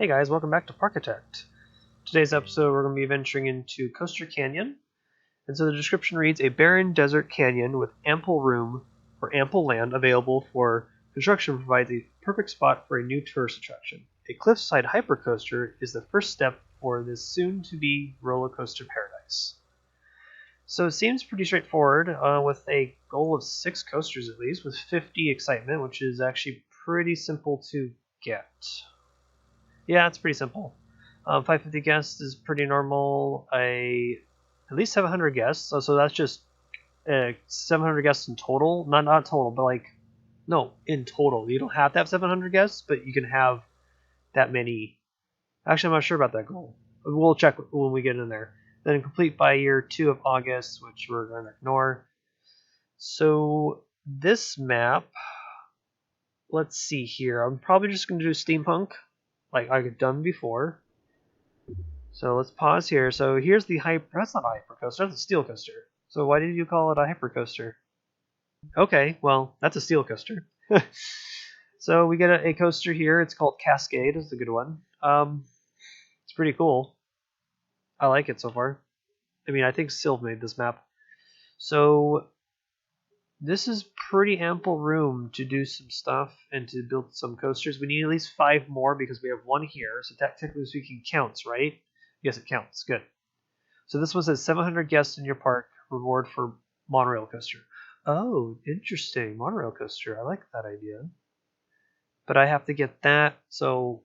Hey guys, welcome back to Parkitect. Today's episode we're going to be venturing into Coaster Canyon. And so the description reads, a barren desert canyon with ample room or ample land available for construction provides a perfect spot for a new tourist attraction. A cliffside hypercoaster is the first step for this soon-to-be roller coaster paradise. So it seems pretty straightforward with a goal of 6 coasters at least with 50 excitement, which is actually pretty simple to get. Yeah, it's pretty simple. 550 guests is pretty normal. At least 700 guests, so that's just 700 guests in total. Not total, but no, in total. You don't have to have 700 guests, but you can have that many. Actually, I'm not sure about that goal. We'll check when we get in there. Then complete by year 2 of August, which we're going to ignore. So this map, let's see here. I'm probably just going to do steampunk, like I've done before. So let's pause here. So here's the that's not a hypercoaster, that's a steel coaster. So why did you call it a hypercoaster? Okay, well, that's a steel coaster. So we get a coaster here. It's called Cascade. It's a good one. It's pretty cool. I like it so far. I mean, I think Sylv made this map. So this is pretty ample room to do some stuff and to build some coasters. We need at least 5 more because we have 1 here. So technically speaking, counts, right? Yes, it counts. Good. So this one says 700 guests in your park. Reward for monorail coaster. Oh, interesting. Monorail coaster. I like that idea. But I have to get that. So,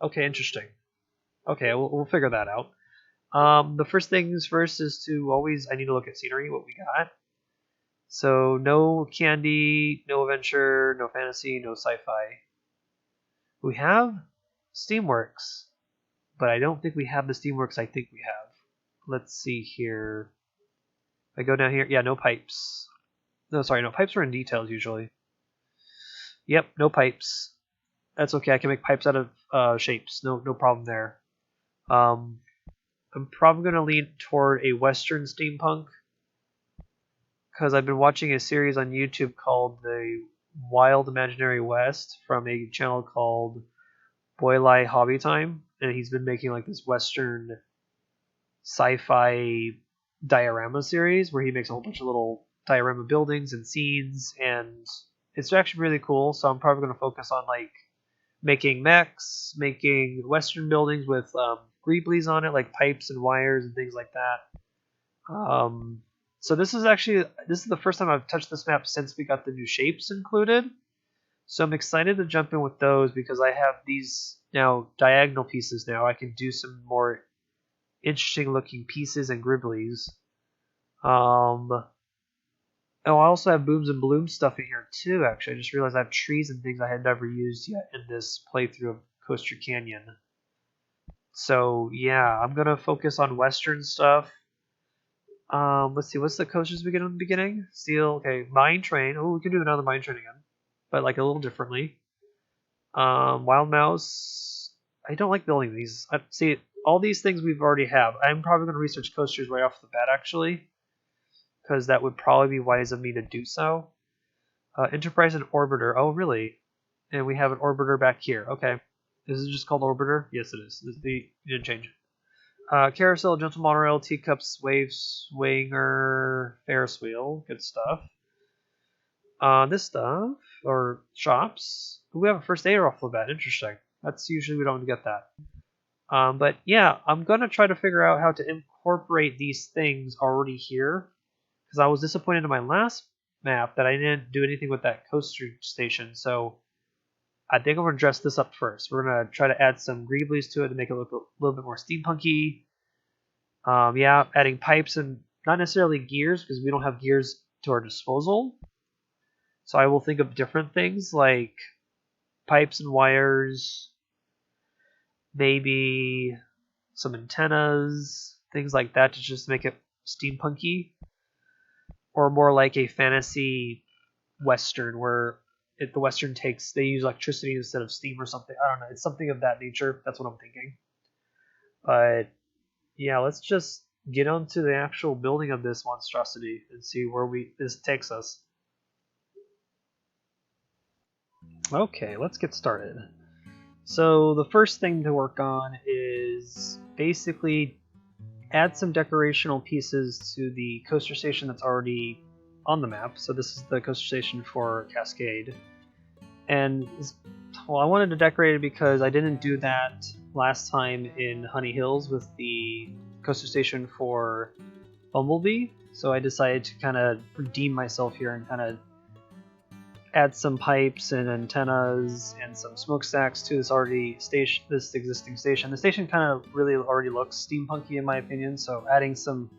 okay, interesting. Okay, we'll figure that out. The first things first is I need to look at scenery, what we got. So no candy, no adventure, no fantasy, no sci-fi. We have Steamworks, but I don't think we have the Steamworks I think we have. Let's see here. If I go down here, yeah, no pipes. No, sorry, no pipes are in details usually. Yep, no pipes. That's okay. I can make pipes out of shapes. No problem there. I'm probably gonna lean toward a Western steampunk because I've been watching a series on YouTube called The Wild Imaginary West from a channel called Boylai Hobby Time, and he's been making like this Western sci-fi diorama series where he makes a whole bunch of little diorama buildings and scenes, and it's actually really cool. So I'm probably going to focus on like making mechs, making Western buildings with greeblies on it, like pipes and wires and things like that. So this is the first time I've touched this map since we got the new shapes included. So I'm excited to jump in with those because I have these now diagonal pieces now. I can do some more interesting looking pieces and gribblies. Oh, I also have booms and blooms stuff in here too, actually. I just realized I have trees and things I had never used yet in this playthrough of Coaster Canyon. So yeah, I'm gonna focus on Western stuff. Let's see, what's the coasters we get in the beginning? Steel, okay, mine train. Oh, we can do another mine train again, but like a little differently. Wild mouse. I don't like building these. See, all these things we've already have. I'm probably going to research coasters right off the bat, actually, because that would probably be wise of me to do so. Enterprise and Orbiter. Oh, really? And we have an Orbiter back here. Okay. Is it just called Orbiter? Yes, it is. You didn't change it. Carousel, Gentle Monorail, Teacups, Wave Swinger, Ferris Wheel. Good stuff. This stuff, or shops. We have a first aider off the bat. Interesting. That's usually we don't get that. But yeah, I'm going to try to figure out how to incorporate these things already here. Because I was disappointed in my last map that I didn't do anything with that coaster station. So I think I'm going to dress this up first. We're going to try to add some greeblies to it to make it look a little bit more steampunky. Yeah, adding pipes and not necessarily gears because we don't have gears to our disposal. So I will think of different things like pipes and wires, maybe some antennas, things like that to just make it steampunky. Or more like a fantasy Western where the Western they use electricity instead of steam or something. I don't know. It's something of that nature. That's what I'm thinking. But yeah, let's just get on to the actual building of this monstrosity and see where this takes us. Okay, let's get started. So the first thing to work on is basically add some decorational pieces to the coaster station that's already on the map. So this is the coaster station for Cascade. And well, I wanted to decorate it because I didn't do that last time in Honey Hills with the coaster station for Bumblebee. So I decided to kind of redeem myself here and kind of add some pipes and antennas and some smokestacks to this existing station. The station kind of really already looks steampunky in my opinion, so adding some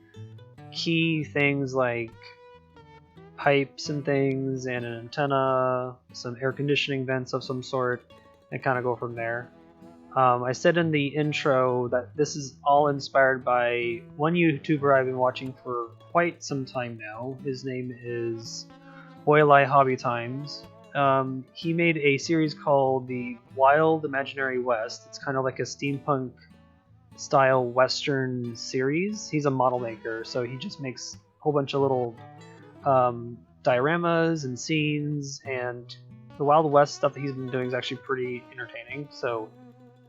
key things like pipes and things and an antenna, some air conditioning vents of some sort, and kind of go from there. I said in the intro that this is all inspired by one YouTuber I've been watching for quite some time now. His name is Boylai Hobby Times. He made a series called The Wild Imaginary West. It's kind of like a steampunk style western series. He's a model maker, so he just makes a whole bunch of little dioramas and scenes, and the Wild West stuff that he's been doing is actually pretty entertaining. So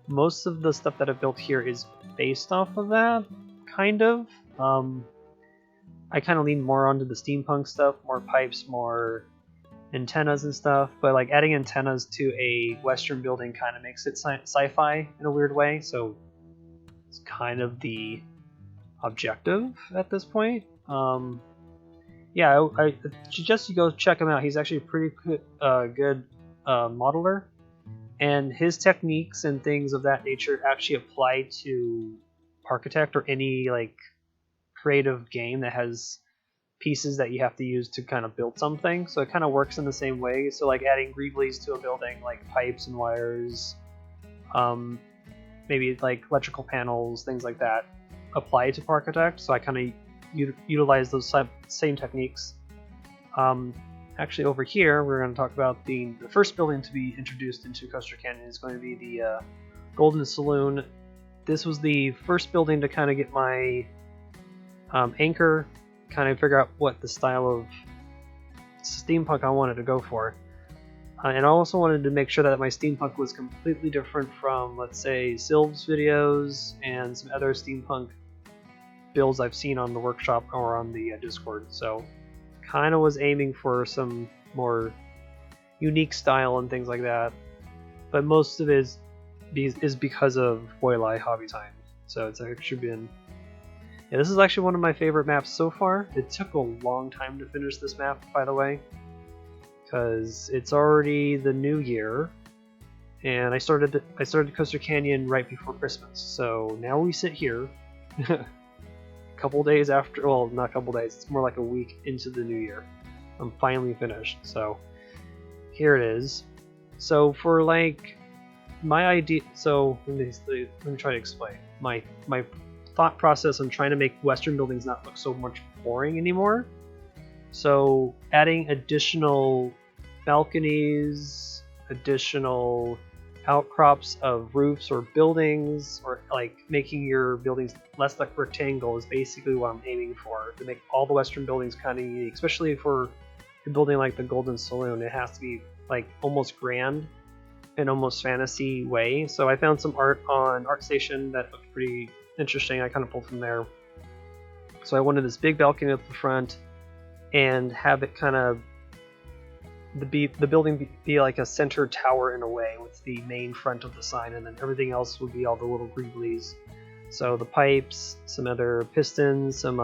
most of the stuff that I've built here is based off of that, kind of. I kind of lean more onto the steampunk stuff, more pipes, more antennas and stuff, but like adding antennas to a western building kind of makes it sci-fi in a weird way, so it's kind of the objective at this point. Yeah, I suggest you go check him out. He's actually a pretty good modeler, and his techniques and things of that nature actually apply to Parkitect or any like creative game that has pieces that you have to use to kind of build something. So it kind of works in the same way. So like adding greeblies to a building, like pipes and wires, maybe like electrical panels, things like that, apply to Parkitect. So I kind of utilize those same techniques. Actually, over here, we're going to talk about the first building to be introduced into Coaster Canyon is going to be the Golden Saloon. This was the first building to kind of get my anchor, kind of figure out what the style of steampunk I wanted to go for. And I also wanted to make sure that my steampunk was completely different from, let's say, Sylv's videos and some other steampunk builds I've seen on the workshop or on the Discord. So kind of was aiming for some more unique style and things like that. But most of it is because of Boylai Hobby Time. So it's actually been... Yeah, this is actually one of my favorite maps so far. It took a long time to finish this map, by the way, because it's already the new year, and I started Coaster Canyon right before Christmas. So now we sit here, a couple days after. Well, not a couple days. It's more like a week into the new year. I'm finally finished. So here it is. So for like my idea. So let me try to explain my thought process on trying to make Western buildings not look so much boring anymore. So adding additional balconies, additional outcrops of roofs or buildings, or like making your buildings less like rectangle is basically what I'm aiming for, to make all the Western buildings kind of unique. Especially for a building like the Golden Saloon, it has to be like almost grand in almost fantasy way. So I found some art on ArtStation that looked pretty interesting. I kind of pulled from there. So I wanted this big balcony at the front and have it kind of the building be like a center tower in a way, with the main front of the sign, and then everything else would be all the little greeblies. So the pipes, some other pistons, some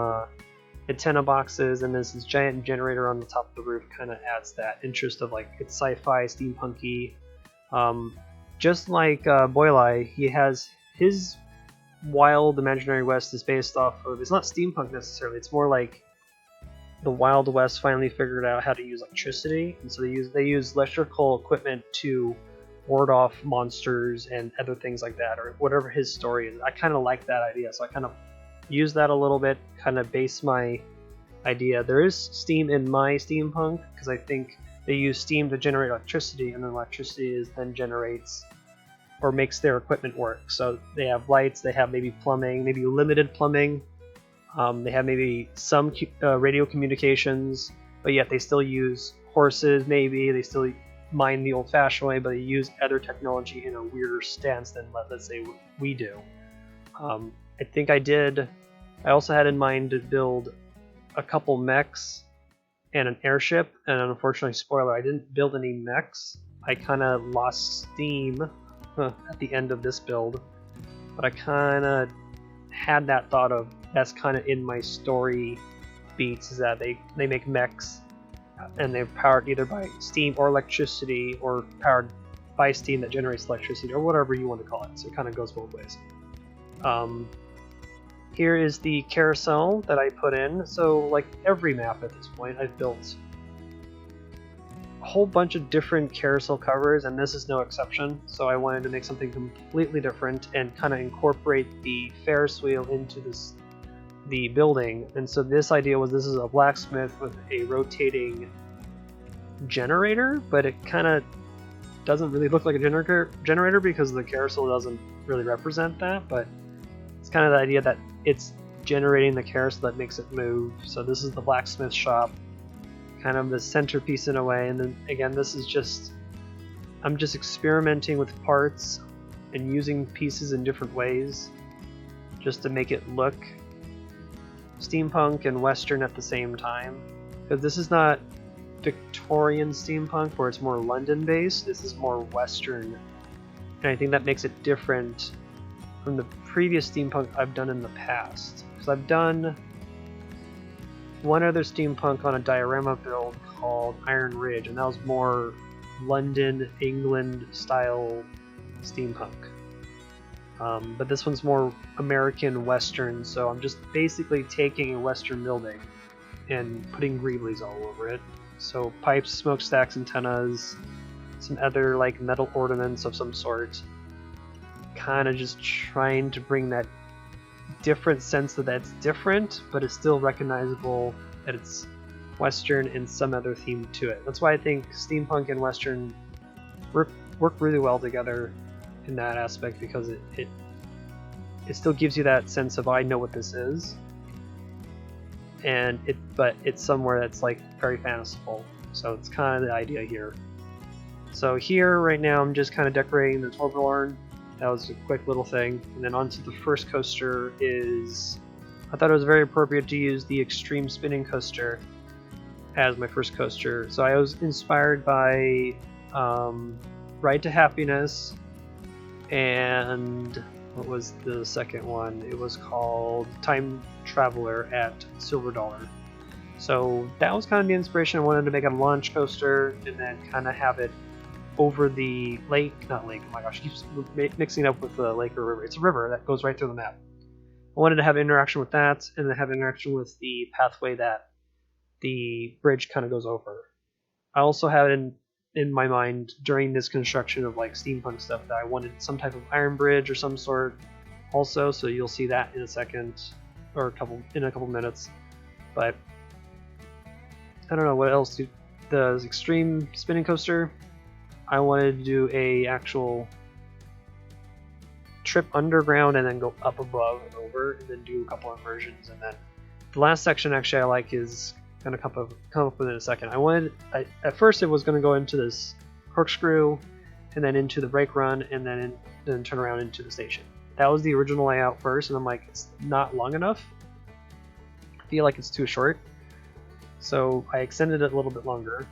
antenna boxes, and this giant generator on the top of the roof kind of adds that interest of like it's sci-fi, steampunky. Just like Boylai, he has his Wild Imaginary West is based off of, it's not steampunk necessarily, it's more like the Wild West finally figured out how to use electricity, and so they use electrical equipment to ward off monsters and other things like that, or whatever his story is. I kind of like that idea, so I kind of use that a little bit, kind of base my idea. There is steam in my steampunk, because I think they use steam to generate electricity, and then electricity then generates or makes their equipment work. So they have lights, they have maybe plumbing, maybe limited plumbing, they have maybe some radio communications, but yet they still use horses, maybe they still mine the old-fashioned way, but they use other technology in a weirder stance than let's say we do. I think I also had in mind to build a couple mechs and an airship, and unfortunately, spoiler, I didn't build any mechs. I kind of lost steam at the end of this build, but I kind of had that thought of that's kind of in my story beats, is that they make mechs and they're powered either by steam or electricity, or powered by steam that generates electricity, or whatever you want to call it. So it kind of goes both ways. Here is the carousel that I put in. So like every map at this point, I've built a whole bunch of different carousel covers, and this is no exception. So I wanted to make something completely different and kind of incorporate the Ferris wheel into the building. And so this idea was, this is a blacksmith with a rotating generator, but it kind of doesn't really look like a generator because the carousel doesn't really represent that, but it's kind of the idea that it's generating the carousel that makes it move. So this is the blacksmith shop, kind of the centerpiece in a way. And then again, this is just, I'm just experimenting with parts and using pieces in different ways just to make it look steampunk and Western at the same time. Because this is not Victorian steampunk where it's more London based, this is more Western. And I think that makes it different from the previous steampunk I've done in the past. Because I've done one other steampunk on a diorama build called Iron Ridge, and that was more London, England style steampunk. But this one's more American Western, so I'm just basically taking a Western building and putting greeblies all over it. So pipes, smokestacks, antennas, some other like metal ornaments of some sort. Kind of just trying to bring that different sense that it's different, but it's still recognizable that it's Western and some other theme to it. That's why I think steampunk and Western work really well together in that aspect, because it still gives you that sense of, I know what this is, and but it's somewhere that's like very fanciful. So it's kind of the idea here. So here right now I'm just kind of decorating the Torbjorn. That was a quick little thing. And then onto the first coaster is, I thought it was very appropriate to use the Extreme Spinning Coaster as my first coaster. So I was inspired by Ride to Happiness, and what was the second one? It was called Time Traveler at Silver Dollar. So that was kind of the inspiration. I wanted to make a launch coaster and then kind of have it over the lake, not lake, oh my gosh, I keep mixing up with the lake or river. It's a river that goes right through the map. I wanted to have interaction with that, and then have interaction with the pathway that the bridge kind of goes over. I also had in my mind during this construction of like steampunk stuff that I wanted some type of iron bridge or some sort also, so you'll see that in a second, or in a couple minutes. But I don't know what else. The Extreme Spinning Coaster, I wanted to do a actual trip underground and then go up above and over, and then do a couple of inversions. And then the last section actually I like is going to come up with in a second. At first it was going to go into this corkscrew and then into the brake run and then turn around into the station. That was the original layout first, and I'm like, it's not long enough. I feel like it's too short. So I extended it a little bit longer.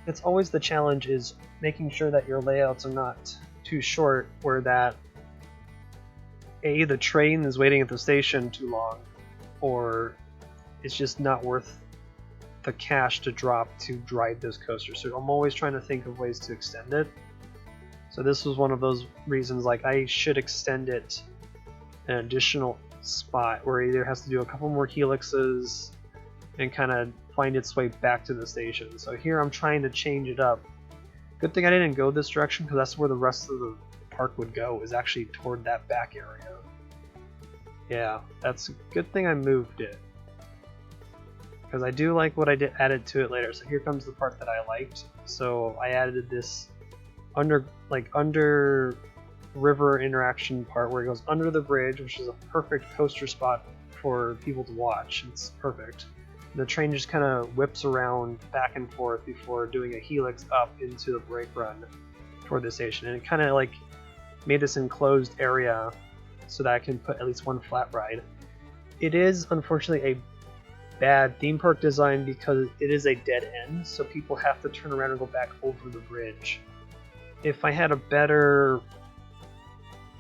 It's always the challenge is making sure that your layouts are not too short, where that the train is waiting at the station too long, or it's just not worth the cash to drop to drive this coaster. So I'm always trying to think of ways to extend it. So this was one of those reasons, like I should extend it an additional spot where it either has to do a couple more helixes and kind of find its way back to the station. So here I'm trying to change it up. Good thing I didn't go this direction, because that's where the rest of the park would go, is actually toward that back area. Yeah, that's a good thing I moved it, because I do like what I added to it later. So here comes the part that I liked. So I added this under river interaction part where it goes under the bridge, which is a perfect coaster spot for people to watch. It's perfect. The train just kind of whips around back and forth before doing a helix up into the brake run toward the station. And it kind of like made this enclosed area so that I can put at least one flat ride. It is unfortunately a bad theme park design because it is a dead end, so people have to turn around and go back over the bridge. If I had a better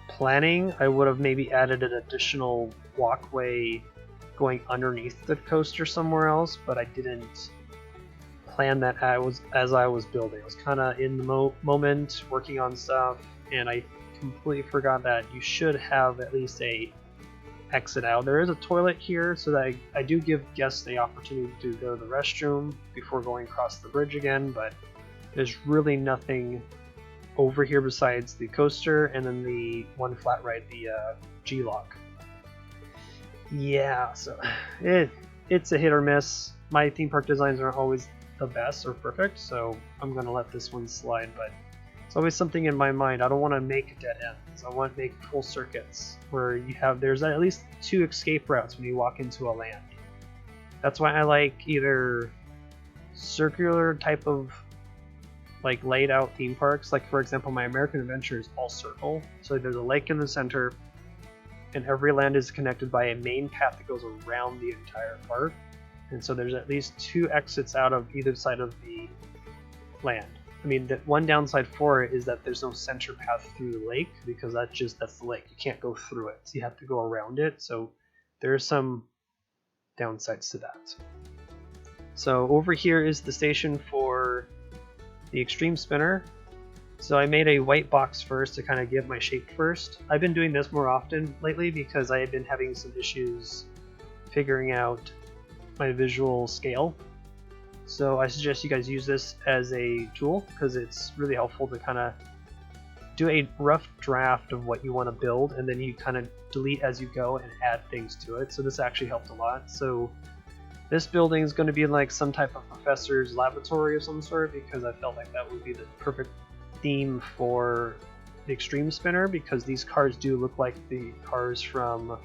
planning, I would have maybe added an additional walkway going underneath the coaster somewhere else, but I didn't plan that as I was building. I was kind of in the moment working on stuff, and I completely forgot that you should have at least a exit out. There is a toilet here, so that I do give guests the opportunity to go to the restroom before going across the bridge again, but there's really nothing over here besides the coaster and then the one flat ride, the G-Lock. Yeah, so it's a hit or miss. My theme park designs aren't always the best or perfect, so I'm going to let this one slide, but it's always something in my mind. I don't want to make dead ends. I want to make full circuits where there's at least 2 escape routes when you walk into a land. That's why I like either circular type of like laid out theme parks. Like for example, my American Adventure is all circle. So there's a lake in the center, and every land is connected by a main path that goes around the entire park. And so there's at least 2 exits out of either side of the land. I mean, the one downside for it is that there's no center path through the lake, because that's the lake. You can't go through it, so you have to go around it. So there's some downsides to that. So over here is the station for the Extreme Spinner. So I made a white box first to kind of give my shape first. I've been doing this more often lately because I have been having some issues figuring out my visual scale. So I suggest you guys use this as a tool because it's really helpful to kind of do a rough draft of what you want to build, and then you kind of delete as you go and add things to it. So this actually helped a lot. So this building is going to be like some type of professor's laboratory of some sort, because I felt like that would be the perfect theme for the Extreme Spinner, because these cars do look like the cars from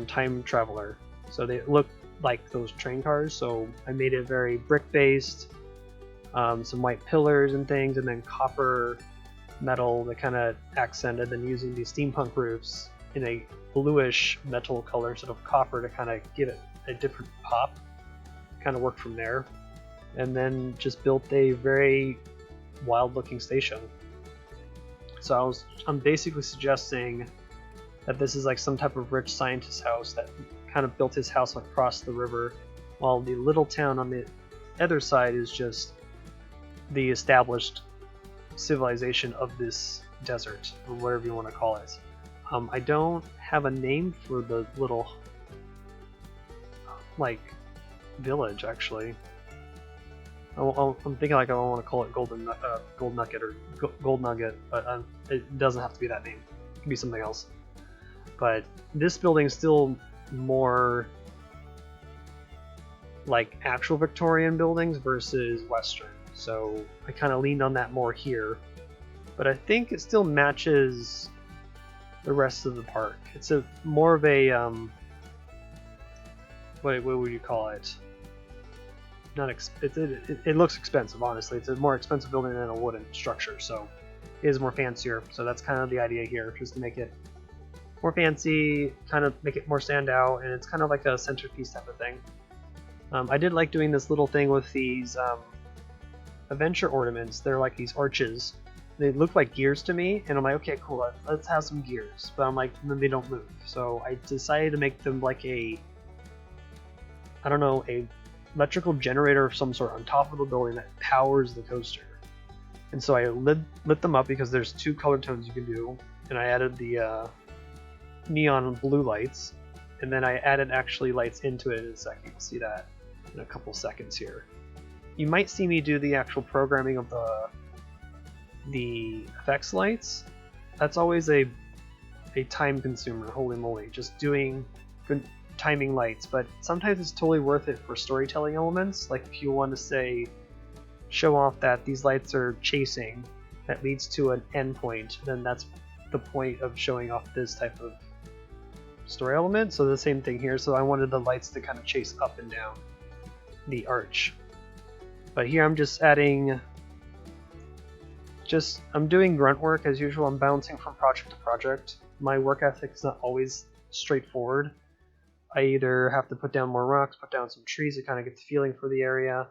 Time Traveler. So they look like those train cars, so I made it very brick based, some white pillars and things, and then copper metal that kind of accented, and using these steampunk roofs in a bluish metal color instead of copper to kind of give it a different pop. Kind of worked from there, and then just built a very wild looking station. So I'm basically suggesting that this is like some type of rich scientist's house that kind of built his house across the river, while the little town on the other side is just the established civilization of this desert, or whatever you want to call it. I don't have a name for the little like village actually. I'm thinking like I don't want to call it Gold Nugget or Gold Nugget, but it doesn't have to be that name. It can be something else. But this building is still more like actual Victorian buildings versus Western, so I kind of leaned on that more here, but I think it still matches the rest of the park. It's a more of a what would you call it? It looks expensive, honestly. It's a more expensive building than a wooden structure, so it is more fancier. So that's kind of the idea here, just to make it more fancy, kind of make it more stand out, and it's kind of like a centerpiece type of thing. I did like doing this little thing with these adventure ornaments. They're like these arches. They look like gears to me, and I'm like, okay, cool, let's have some gears. But I'm like, then they don't move. So I decided to make them like a electrical generator of some sort on top of the building that powers the coaster. And so I lit them up because there's 2 color tones you can do, and I added the neon blue lights, and then I added actually lights into it in a second. You'll see that in a couple seconds here. You might see me do the actual programming of the effects lights. That's always a time consumer, holy moly, just doing good timing lights, but sometimes it's totally worth it for storytelling elements. Like if you want to show off that these lights are chasing, that leads to an endpoint, then that's the point of showing off this type of story element, so the same thing here. So I wanted the lights to kind of chase up and down the arch. But here I'm just adding, I'm doing grunt work as usual. I'm bouncing from project to project. My work ethic is not always straightforward. I either have to put down more rocks, put down some trees to kind of get the feeling for the area,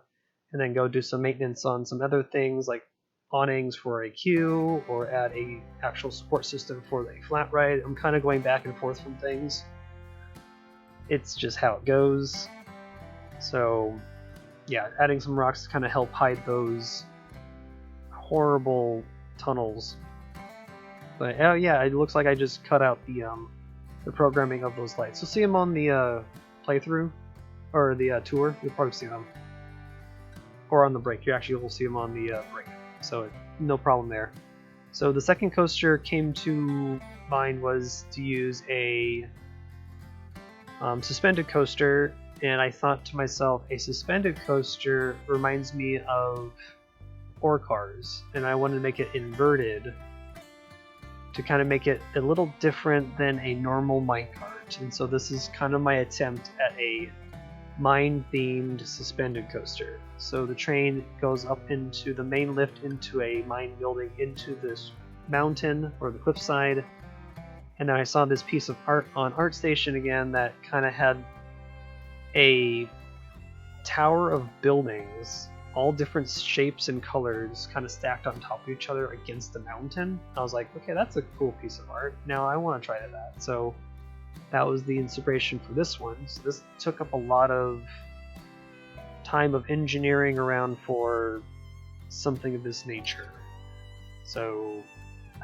and then go do some maintenance on some other things like awnings for a queue, or add a actual support system for the flat ride. I'm kind of going back and forth from things. It's just how it goes. So yeah, adding some rocks to kind of help hide those horrible tunnels. But oh yeah, it looks like I just cut out the programming of those lights. So see them on the playthrough or the tour. You'll probably see them, or on the break. You actually will see them on the break. So no problem there. So the second coaster came to mind was to use a suspended coaster, and I thought to myself, a suspended coaster reminds me of ore cars, and I wanted to make it inverted to kind of make it a little different than a normal minecart. And so this is kind of my attempt at a mine-themed suspended coaster. So the train goes up into the main lift into a mine building into this mountain or the cliffside, and then I saw this piece of art on ArtStation again that kind of had a tower of buildings, all different shapes and colors, kind of stacked on top of each other against the mountain. I was like, okay, that's a cool piece of art. Now I want to try that. So that was the inspiration for this one. So this took up a lot of time of engineering around for something of this nature. So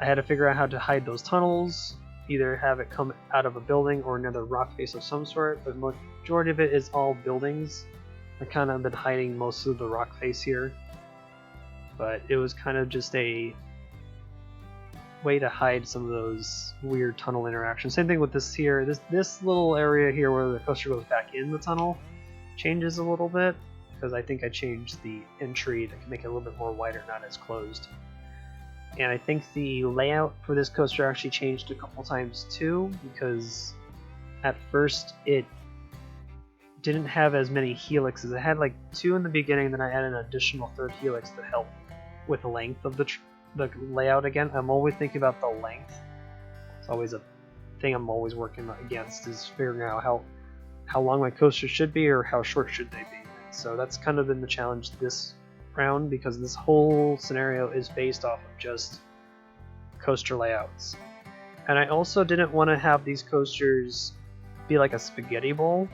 I had to figure out how to hide those tunnels, either have it come out of a building or another rock face of some sort, but majority of it is all buildings. I kind of been hiding most of the rock face here, but it was kind of just a way to hide some of those weird tunnel interactions. Same thing with this here. This little area here where the coaster goes back in the tunnel changes a little bit, because I think I changed the entry to make it a little bit more wider, not as closed. And I think the layout for this coaster actually changed a couple times too, because at first it didn't have as many helixes. It had like 2 in the beginning, then I added an additional 3rd helix to help with the length of the layout again. I'm always thinking about the length. It's always a thing I'm always working against, is figuring out how long my coasters should be or how short should they be. So that's kind of been the challenge this round, because this whole scenario is based off of just coaster layouts. And I also didn't want to have these coasters be like a spaghetti bowl,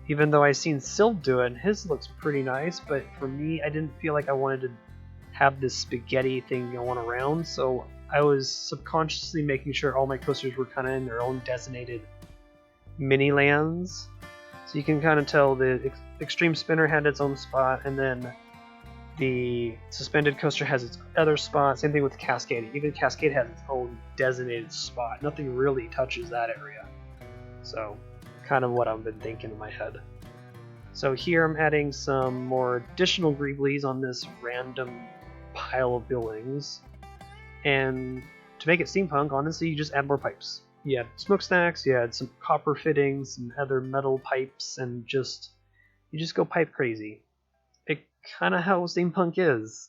even though I've seen Sylv do it and his looks pretty nice, but for me I didn't feel like I wanted to have this spaghetti thing going around, so I was subconsciously making sure all my coasters were kind of in their own designated mini lands. So you can kind of tell the Extreme Spinner had its own spot, and then the Suspended Coaster has its other spot. Same thing with Cascade. Even Cascade has its own designated spot. Nothing really touches that area. So kind of what I've been thinking in my head. So here I'm adding some more additional greeblies on this random pile of buildings. And to make it steampunk, honestly, you just add more pipes. You had smokestacks, you had some copper fittings, some other metal pipes, and you just go pipe crazy. It kind of how steampunk is.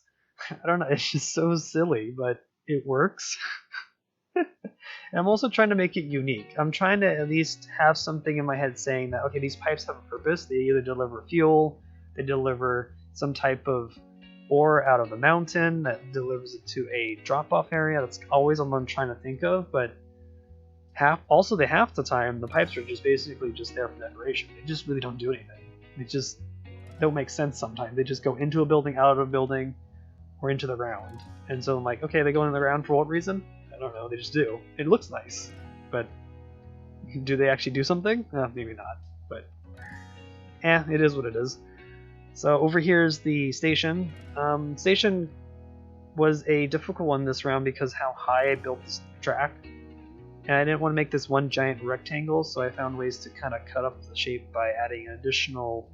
I don't know, it's just so silly, but it works. And I'm also trying to make it unique. I'm trying to at least have something in my head saying that, okay, these pipes have a purpose. They either deliver fuel, they deliver some type of ore out of the mountain that delivers it to a drop-off area. That's always what I'm trying to think of, but half the time, the pipes are just basically just there for decoration. They just really don't do anything. They just don't make sense sometimes. They just go into a building, out of a building, or into the ground. And so I'm like, okay, they go into the ground for what reason? I don't know, they just do. It looks nice, but do they actually do something? Maybe not, but it is what it is. So over here is the station. Station was a difficult one this round because how high I built this track. And I didn't want to make this one giant rectangle, so I found ways to kind of cut up the shape by adding an additional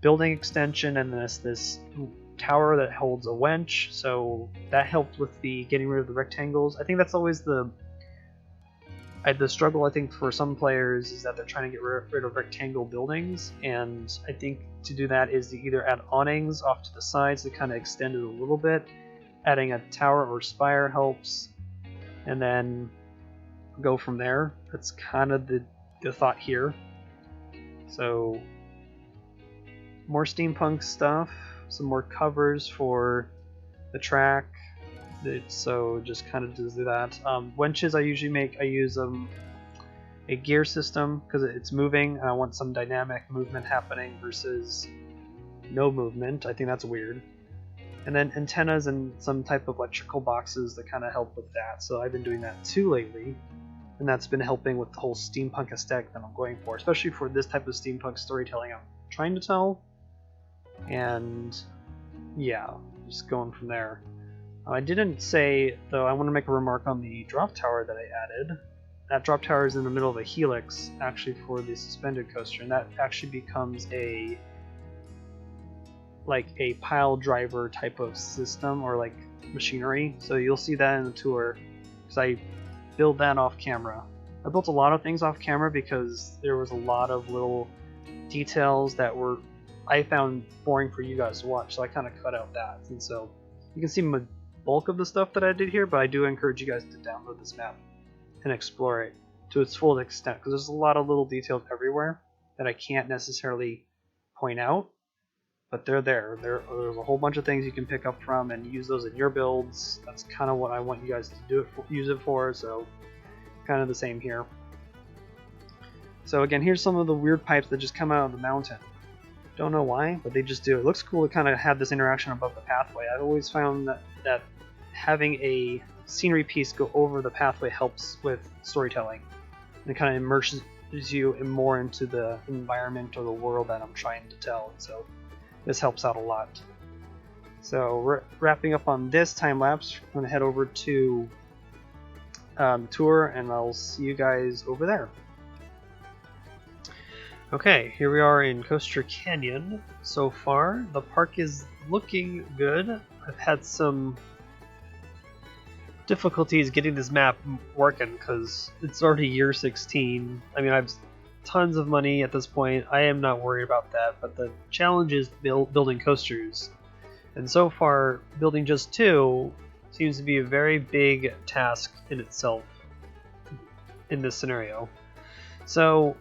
building extension and this tower that holds a winch, so that helped with the getting rid of the rectangles. I think that's always the The struggle I think for some players is that they're trying to get rid of rectangle buildings, and I think to do that is to either add awnings off to the sides to kind of extend it a little bit. Adding a tower or spire helps, and then go from there. That's kind of the thought here. So more steampunk stuff, some more covers for the track. So just kind of do that. Winches I usually make, I use a gear system because it's moving. I want some dynamic movement happening versus no movement. I think that's weird. And then antennas and some type of electrical boxes that kind of help with that. So I've been doing that too lately, and that's been helping with the whole steampunk aesthetic that I'm going for, especially for this type of steampunk storytelling I'm trying to tell. And yeah, just going from there. I didn't say, though, I want to make a remark on the drop tower that I added. That drop tower is in the middle of a helix, actually, for the suspended coaster, and that actually becomes a pile driver type of system, or like machinery. So you'll see that in the tour, because I build that off camera. I built a lot of things off camera because there was a lot of little details that I found boring for you guys to watch, so I kind of cut out that. And so you can see my bulk of the stuff that I did here, but I do encourage you guys to download this map and explore it to its full extent, because there's a lot of little details everywhere that I can't necessarily point out, but they're there. There's a whole bunch of things you can pick up from and use those in your builds. That's kind of what I want you guys to use it for, so kind of the same here. So again, here's some of the weird pipes that just come out of the mountain. Don't know why, but they just do. It looks cool to kind of have this interaction above the pathway. I've always found that having a scenery piece go over the pathway helps with storytelling, and it kind of immerses you more into the environment or the world that I'm trying to tell, and so this helps out a lot. So wrapping up on this time lapse, I'm going to head over to tour, and I'll see you guys over there. Okay, here we are in Coaster Canyon. So far, the park is looking good. I've had some difficulties getting this map working because it's already year 16. I mean, I've tons of money at this point. I am not worried about that, but the challenge is building coasters. And so far, building just 2 seems to be a very big task in itself in this scenario. So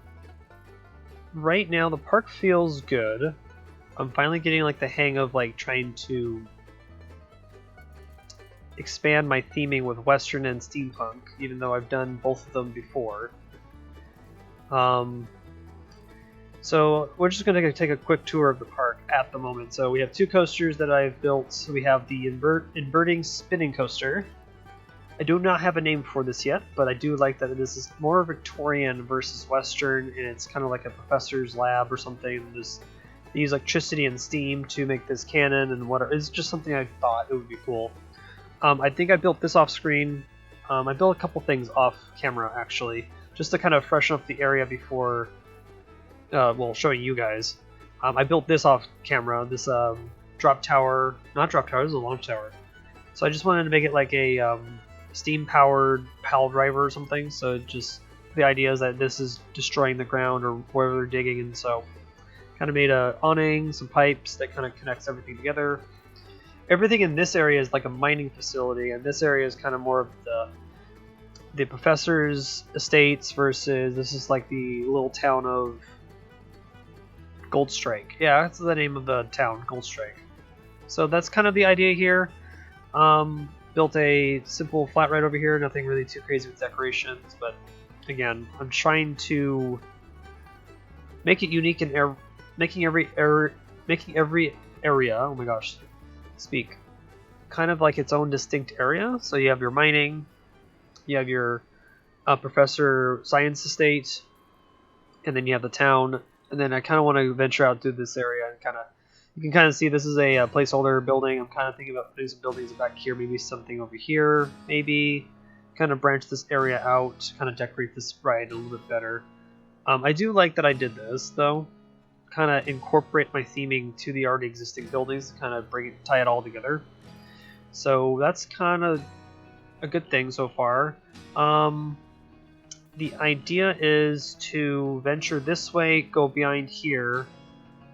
right now the park feels good. I'm finally getting the hang of trying to expand my theming with Western and steampunk, even though I've done both of them before. So we're just going to take a quick tour of the park at the moment. So we have 2 coasters that I've built. We have the inverting spinning coaster. I do not have a name for this yet, but I do like that this is more Victorian versus Western, and it's kind of like a professor's lab or something. They use electricity and steam to make this cannon and whatever. It's just something I thought it would be cool. I think I built this off screen. I built a couple things off camera actually, just to kind of freshen up the area before, showing you guys. I built this off camera. This drop tower, not drop tower. This is a launch tower. So I just wanted to make it like a steam-powered pile driver or something. So just the idea is that this is destroying the ground or wherever they're digging, and so kind of made a awning, some pipes that kind of connects everything together. Everything in this area is like a mining facility, and this area is kind of more of the professor's estates versus this is like the little town of Goldstrike. Yeah, that's the name of the town, Goldstrike. So that's kind of the idea here. Built a simple flat right over here, nothing really too crazy with decorations, but again, I'm trying to make it unique and making every area, oh my gosh, speak, kind of like its own distinct area. So you have your mining, you have your professor science estate, and then you have the town, and then I kind of want to venture out through this area and kind of, you can kind of see this is a placeholder building. I'm kind of thinking about putting some buildings back here, maybe something over here, maybe kind of branch this area out, kind of decorate this ride a little bit better. I do like that I did this though, kind of incorporate my theming to the already existing buildings, kind of tie it all together. So that's kind of a good thing so far. the idea is to venture this way, go behind here.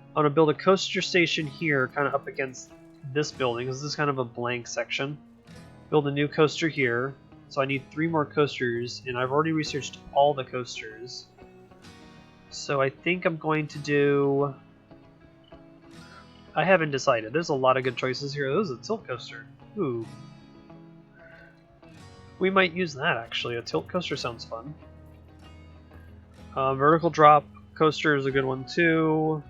I'm gonna build a coaster station here, kind of up against this building, because this is kind of a blank section. Build a new coaster here. So I need 3 more coasters, and I've already researched all the coasters. So I think I'm going to do... I haven't decided. There's a lot of good choices here. This is a tilt coaster. Ooh. We might use that, actually. A tilt coaster sounds fun. Vertical drop coaster is a good one, too.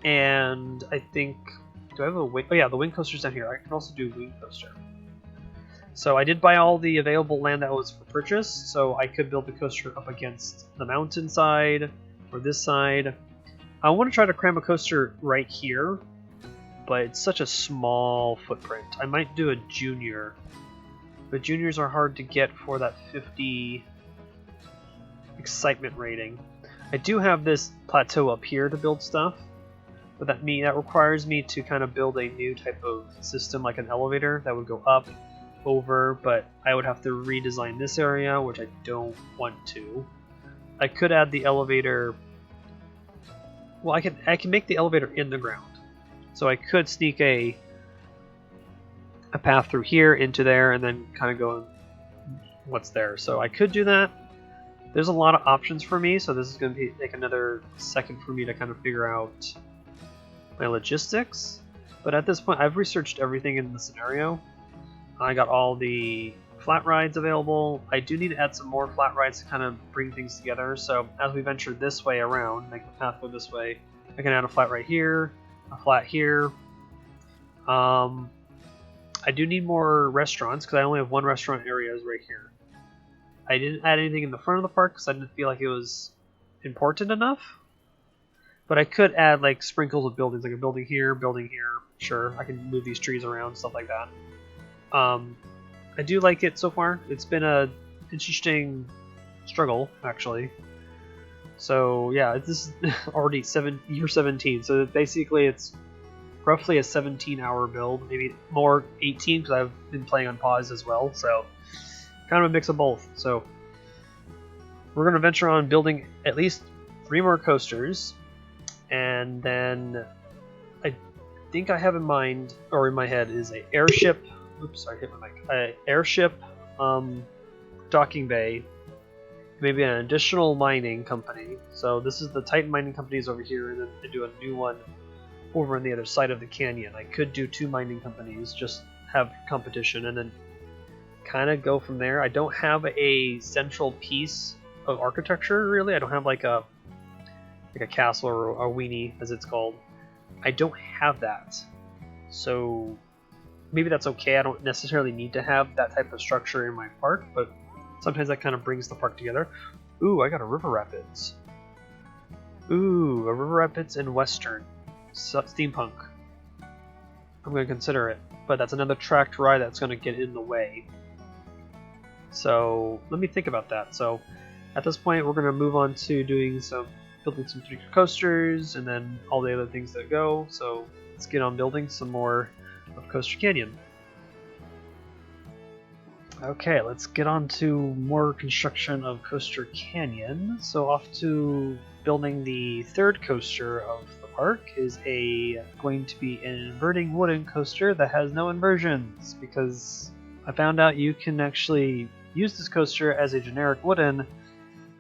And I think... Do I have a wing? Oh yeah, the wing coaster's down here. I can also do wing coaster. So I did buy all the available land that was for purchase, so I could build the coaster up against the mountain side, or this side. I want to try to cram a coaster right here, but it's such a small footprint. I might do a junior, but juniors are hard to get for that 50 excitement rating. I do have this plateau up here to build stuff, but that requires me to kind of build a new type of system, like an elevator that would go up, over, but I would have to redesign this area, which I don't want to. I could add the elevator. Well, I can make the elevator in the ground, so I could sneak a path through here into there, and then kind of go what's there. So I could do that. There's a lot of options for me, so this is going to take another second for me to kind of figure out my logistics. But at this point, I've researched everything in the scenario. I got all the flat rides available. I do need to add some more flat rides to kind of bring things together. So as we venture this way around, make the path go this way, I can add a flat right here, a flat here. I do need more restaurants because I only have 1 restaurant area is right here. I didn't add anything in the front of the park because I didn't feel like it was important enough. But I could add like sprinkles of buildings, like a building here. Sure, I can move these trees around, stuff like that. I do like it so far. It's been a interesting struggle, actually. So yeah, this is already year 17. So basically, it's roughly a 17-hour build, maybe more 18 because I've been playing on pause as well. So kind of a mix of both. So we're gonna venture on building at least 3 more coasters, and then I think I have in mind, or in my head, is a airship. Oops, sorry, hit my mic. Airship, docking bay, maybe an additional mining company. So this is the Titan mining companies over here, and then I do a new one over on the other side of the canyon. I could do 2 mining companies, just have competition, and then kind of go from there. I don't have a central piece of architecture, really. I don't have like a castle or a weenie, as it's called. I don't have that. So maybe that's okay. I don't necessarily need to have that type of structure in my park, but sometimes that kind of brings the park together. Ooh, I got a river rapids. Ooh, a river rapids in Western. Steampunk. I'm going to consider it, but that's another tracked ride that's going to get in the way. So let me think about that. So at this point, we're going to move on to building some coasters, and then all the other things that go. So let's get on building some more of Coaster Canyon. Okay, let's get on to more construction of Coaster Canyon. So off to building the 3rd coaster of the park is going to be an inverting wooden coaster that has no inversions, because I found out you can actually use this coaster as a generic wooden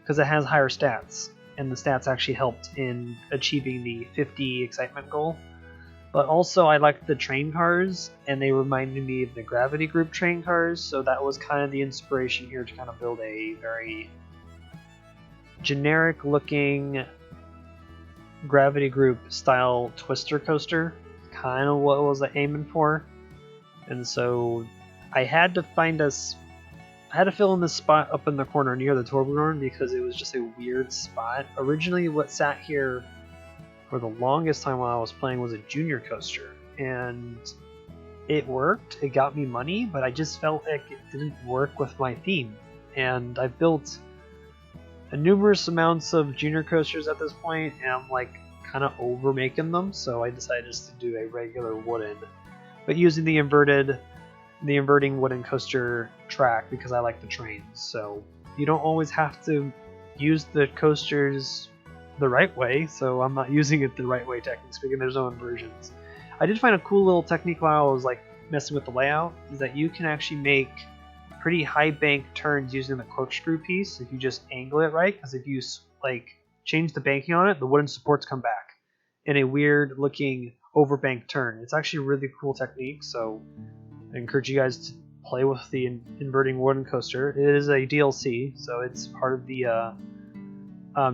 because it has higher stats, and the stats actually helped in achieving the 50 excitement goal. But also I liked the train cars, and they reminded me of the Gravity Group train cars, so that was kind of the inspiration here to kind of build a very generic looking Gravity Group style twister coaster. Kind of what I was aiming for. And so I had to fill in this spot up in the corner near the Toblerone because it was just a weird spot. Originally what sat here for the longest time while I was playing was a junior coaster, and it worked. It got me money, but I just felt like it didn't work with my theme. And I've built numerous amounts of junior coasters at this point, and I'm like kind of over making them, so I decided just to do a regular wooden, but using the inverting wooden coaster track because I like the trains. So you don't always have to use the coasters the right way, so I'm not using it the right way, technically speaking. There's no inversions. I did find a cool little technique while I was like messing with the layout, is that you can actually make pretty high bank turns using the corkscrew piece if you just angle it right, because if you like change the banking on it, the wooden supports come back in a weird looking overbanked turn. It's actually a really cool technique, so I encourage you guys to play with the inverting wooden coaster. It is a DLC, so it's part of the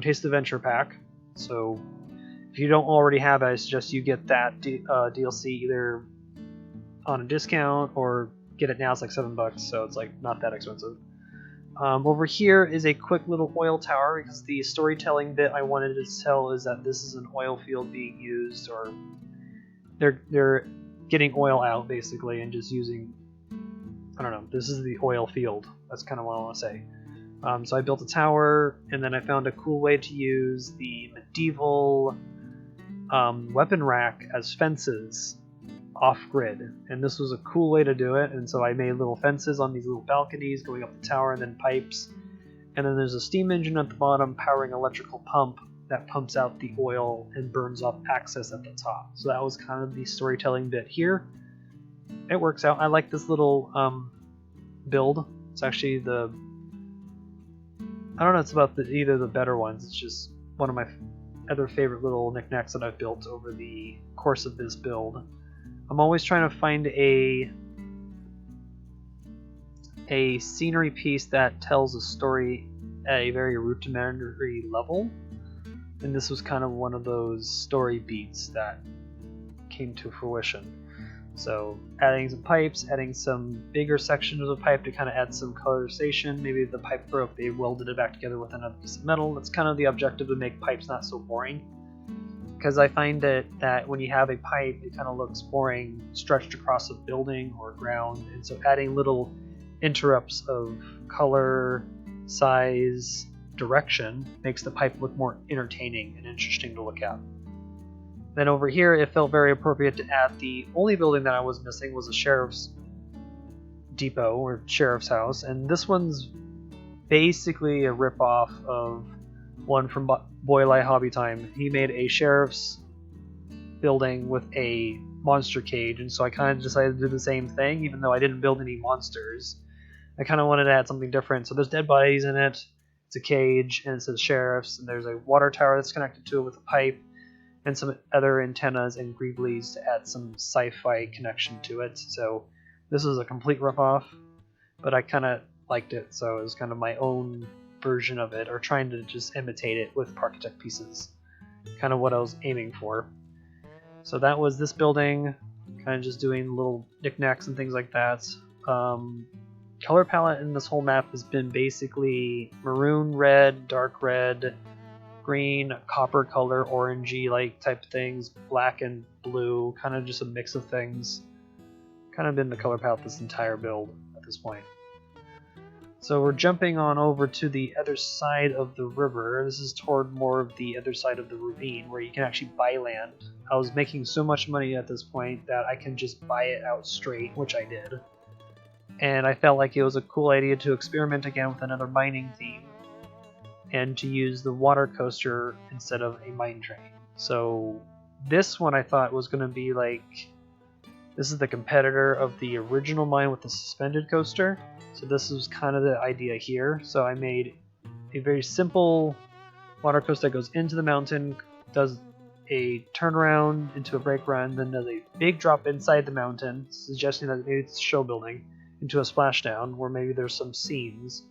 Taste Adventure pack. So if you don't already have it, I suggest you get that DLC either on a discount or get it now. It's like $7, so it's like not that expensive. Over here is a quick little oil tower, because the storytelling bit I wanted to tell is that this is an oil field being used, or they're getting oil out basically and just using, I don't know, this is the oil field. That's kind of what I want to say. So I built a tower, and then I found a cool way to use the medieval weapon rack as fences off-grid, and this was a cool way to do it. And so I made little fences on these little balconies going up the tower, and then pipes, and then there's a steam engine at the bottom powering an electrical pump that pumps out the oil and burns off access at the top. So that was kind of the storytelling bit here. It works out. I like this little build. It's actually I don't know, it's about either the better ones. It's just one of my other favorite little knickknacks that I've built over the course of this build. I'm always trying to find a scenery piece that tells a story at a very rudimentary level, and this was kind of one of those story beats that came to fruition. So adding some pipes, adding some bigger sections of the pipe to kind of add some colorization. Maybe the pipe broke, they welded it back together with another piece of metal. That's kind of the objective, to make pipes not so boring. Because I find that when you have a pipe, it kind of looks boring stretched across a building or ground. And so adding little interrupts of color, size, direction makes the pipe look more entertaining and interesting to look at. Then over here, it felt very appropriate to add the only building that I was missing was a sheriff's depot or sheriff's house, and this one's basically a ripoff of one from Boylai Hobby Time. He made a sheriff's building with a monster cage, and so I kind of decided to do the same thing, even though I didn't build any monsters. I kind of wanted to add something different. So there's dead bodies in it, it's a cage, and it says sheriffs, and there's a water tower that's connected to it with a pipe, and some other antennas and greeblies to add some sci-fi connection to it. So this is a complete ripoff, but I kind of liked it, so it was kind of my own version of it, or trying to just imitate it with Parkitect pieces. Kind of what I was aiming for. So that was this building, kind of just doing little knickknacks and things like that. Color palette in this whole map has been basically maroon, red, dark red, green, copper color, orangey like type things, black and blue, kind of just a mix of things. Kind of been the color palette this entire build at this point. So we're jumping on over to the other side of the river. This is toward more of the other side of the ravine where you can actually buy land. I was making so much money at this point that I can just buy it out straight, which I did. And I felt like it was a cool idea to experiment again with another mining theme, and to use the water coaster instead of a mine train. So this one I thought was going to be like, this is the competitor of the original mine with the suspended coaster. So this was kind of the idea here. So I made a very simple water coaster that goes into the mountain, does a turnaround into a brake run, then does a big drop inside the mountain, suggesting that maybe it's show building, into a splashdown where maybe there's some scenes,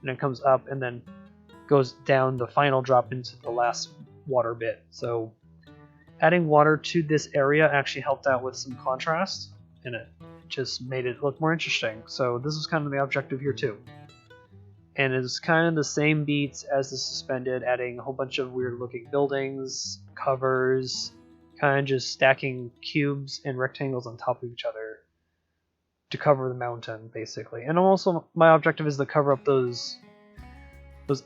and it comes up and then goes down the final drop into the last water bit. So adding water to this area actually helped out with some contrast, and it just made it look more interesting. So this was kind of the objective here too. And it's kind of the same beats as the suspended, adding a whole bunch of weird looking buildings, covers, kind of just stacking cubes and rectangles on top of each other to cover the mountain basically. And also my objective is to cover up those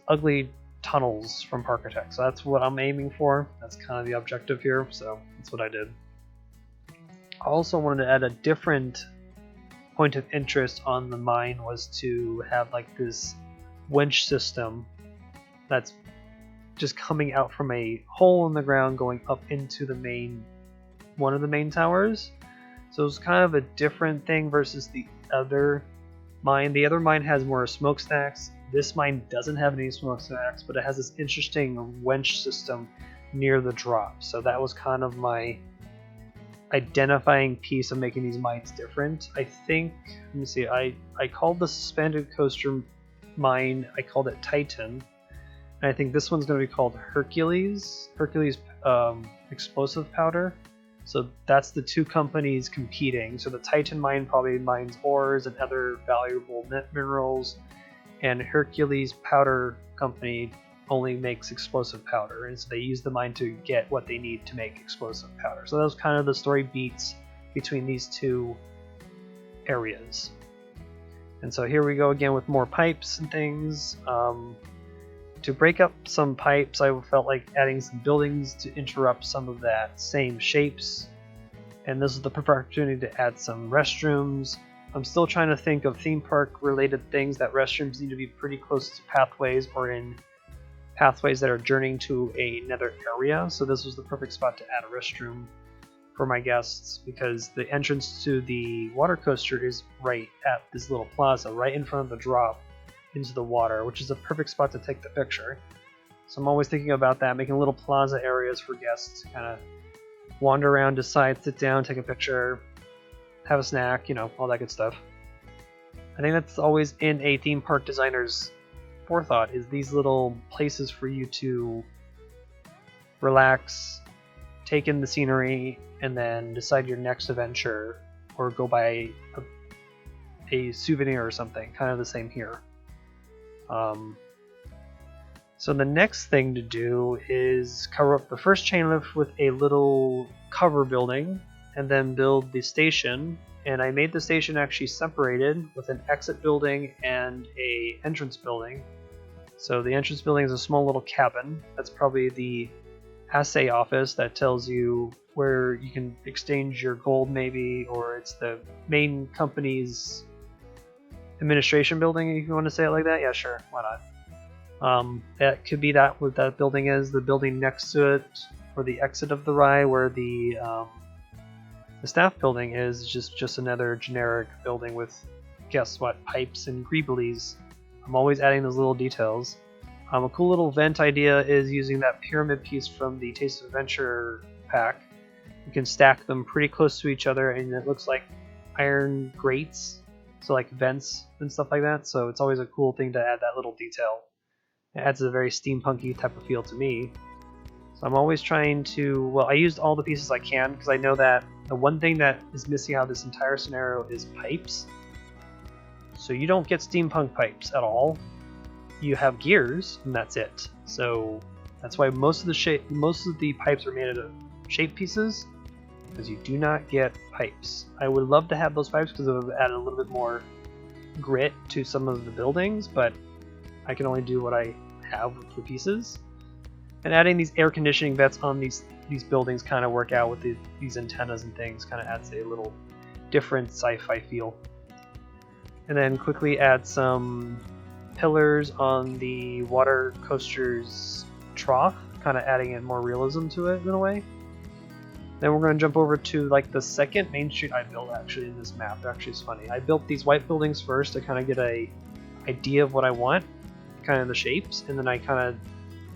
ugly tunnels from Parkitect. So that's what I'm aiming for. That's kind of the objective here, so that's what I did. I also wanted to add a different point of interest on the mine, was to have like this winch system that's just coming out from a hole in the ground going up into the one of the main towers. So it's kind of a different thing versus the other mine. The other mine has more smokestacks. This mine doesn't have any smokestacks, but it has this interesting winch system near the drop. So that was kind of my identifying piece of making these mines different. I think, let me see, I called the suspended coaster mine, I called it Titan. And I think this one's going to be called Hercules explosive powder. So that's the two companies competing. So the Titan mine probably mines ores and other valuable minerals, and Hercules powder company only makes explosive powder, and so they use the mine to get what they need to make explosive powder. So that was kind of the story beats between these two areas. And so here we go again with more pipes and things. To break up some pipes, I felt like adding some buildings to interrupt some of that same shapes. And this is the perfect opportunity to add some restrooms. I'm still trying to think of theme park related things that restrooms need to be pretty close to pathways or in pathways that are journeying to another area. So this was the perfect spot to add a restroom for my guests, because the entrance to the water coaster is right at this little plaza, right in front of the drop into the water, which is a perfect spot to take the picture. So I'm always thinking about that, making little plaza areas for guests to kind of wander around, decide, sit down, take a picture, have a snack, you know, all that good stuff. I think that's always in a theme park designer's forethought, is these little places for you to relax, take in the scenery, and then decide your next adventure, or go buy a souvenir or something. Kind of the same here. So the next thing to do is cover up the first chain lift with a little cover building, and then build the station. And I made the station actually separated with an exit building and a entrance building. So the entrance building is a small little cabin. That's probably the assay office that tells you where you can exchange your gold maybe, or it's the main company's administration building, if you want to say it like that. Yeah, sure, why not? That could be that what that building is. The building next to it, or the exit of the ride, where the staff building is just another generic building with, guess what, pipes and greeblies. I'm always adding those little details. A cool little vent idea is using that pyramid piece from the Taste of Adventure pack. You can stack them pretty close to each other, and it looks like iron grates, so like vents and stuff like that. So it's always a cool thing to add that little detail. It adds a very steampunky type of feel to me. So I'm always trying to, well, I used all the pieces I can, because I know that the one thing that is missing out of this entire scenario is pipes. So you don't get steampunk pipes at all. You have gears, and that's it. So that's why most of the pipes are made out of shape pieces, because you do not get pipes. I would love to have those pipes because it would add a little bit more grit to some of the buildings, but I can only do what I have with the pieces. And adding these air conditioning vents on these buildings kind of work out with these antennas and things, kind of adds a little different sci-fi feel. And then quickly add some pillars on the water coaster's trough, kind of adding in more realism to it in a way. Then we're going to jump over to like the second main street I built actually in this map. Actually, it's funny. I built these white buildings first to kind of get a idea of what I want, kind of the shapes, and then I kind of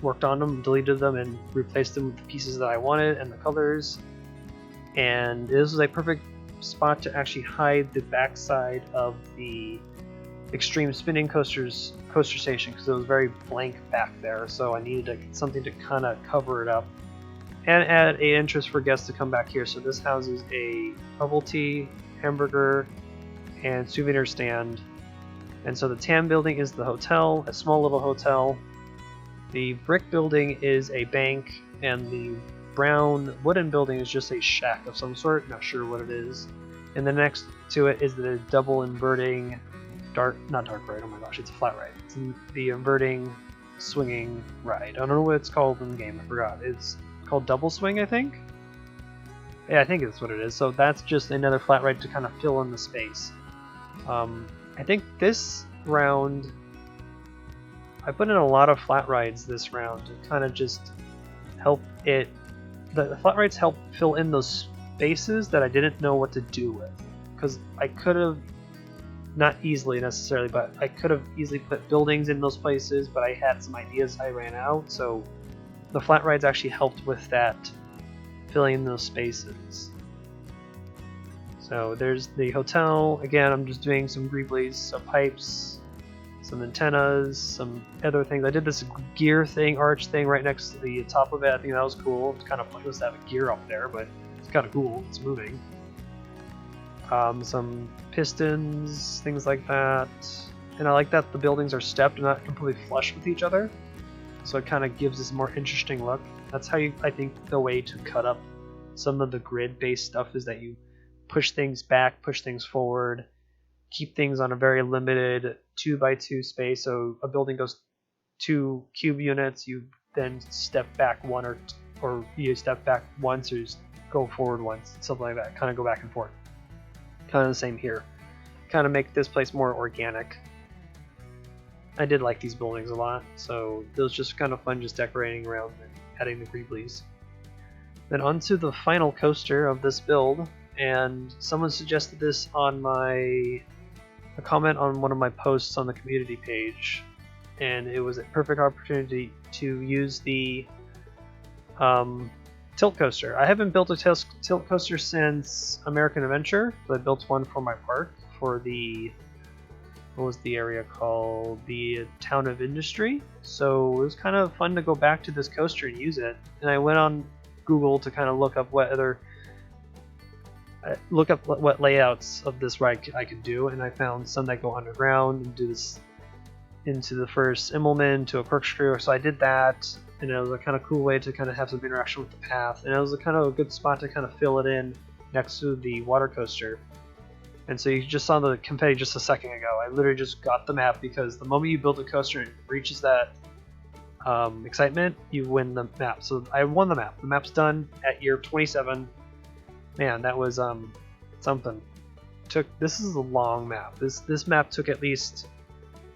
worked on them, deleted them, and replaced them with the pieces that I wanted and the colors. And this was a perfect spot to actually hide the backside of the extreme spinning coaster station, because it was very blank back there, so I needed something to kind of cover it up and add an interest for guests to come back here. So this houses a bubble tea, hamburger, and souvenir stand. And so the tan building is the hotel, a small little hotel. The brick building is a bank, and the brown wooden building is just a shack of some sort, not sure what it is. And then next to it is the double inverting not dark ride, oh my gosh, it's a flat ride. It's the inverting swinging ride. I don't know what it's called in the game, I forgot. It's called double swing, I think? Yeah, I think that's what it is. So that's just another flat ride to kind of fill in the space. I think this round I put in a lot of flat rides this round to kind of just help it. The flat rides help fill in those spaces that I didn't know what to do with. Because I could have, not easily necessarily, but I could have easily put buildings in those places, but I had some ideas I ran out, so the flat rides actually helped with that, filling in those spaces. So there's the hotel. Again, I'm just doing some greeblies, some pipes, some antennas, some other things. I did this gear thing, arch thing right next to the top of it. I think that was cool. It's kind of pointless to have a gear up there, but it's kind of cool. It's moving. Some pistons, things like that. And I like that the buildings are stepped and not completely flush with each other. So it kind of gives this more interesting look. That's how I think the way to cut up some of the grid-based stuff is that you push things back, push things forward, keep things on a very limited 2x2 space. So a building goes 2 cube units, you then step back one or you step back once or you go forward once, something like that. Kind of go back and forth. Kind of the same here. Kind of make this place more organic. I did like these buildings a lot, so it was just kind of fun just decorating around and adding the greeblies. Then onto the final coaster of this build, and someone suggested this on a comment on one of my posts on the community page, and it was a perfect opportunity to use the tilt coaster. I haven't built a tilt coaster since American Adventure, but I built one for my park for the, what was the area called? The Town of Industry. So it was kind of fun to go back to this coaster and use it. And I went on Google to kind of look up what layouts of this ride I could do, and I found some that go underground and do this into the first Immelman to a corkscrew. So I did that, and it was a kind of cool way to kind of have some interaction with the path, and it was a kind of a good spot to kind of fill it in next to the water coaster. And so you just saw the confetti just a second ago. I literally just got the map because the moment you build a coaster and it reaches that excitement, you win the map. So I won the map. The map's done at year 27. Man, that was something. This is a long map. This map took at least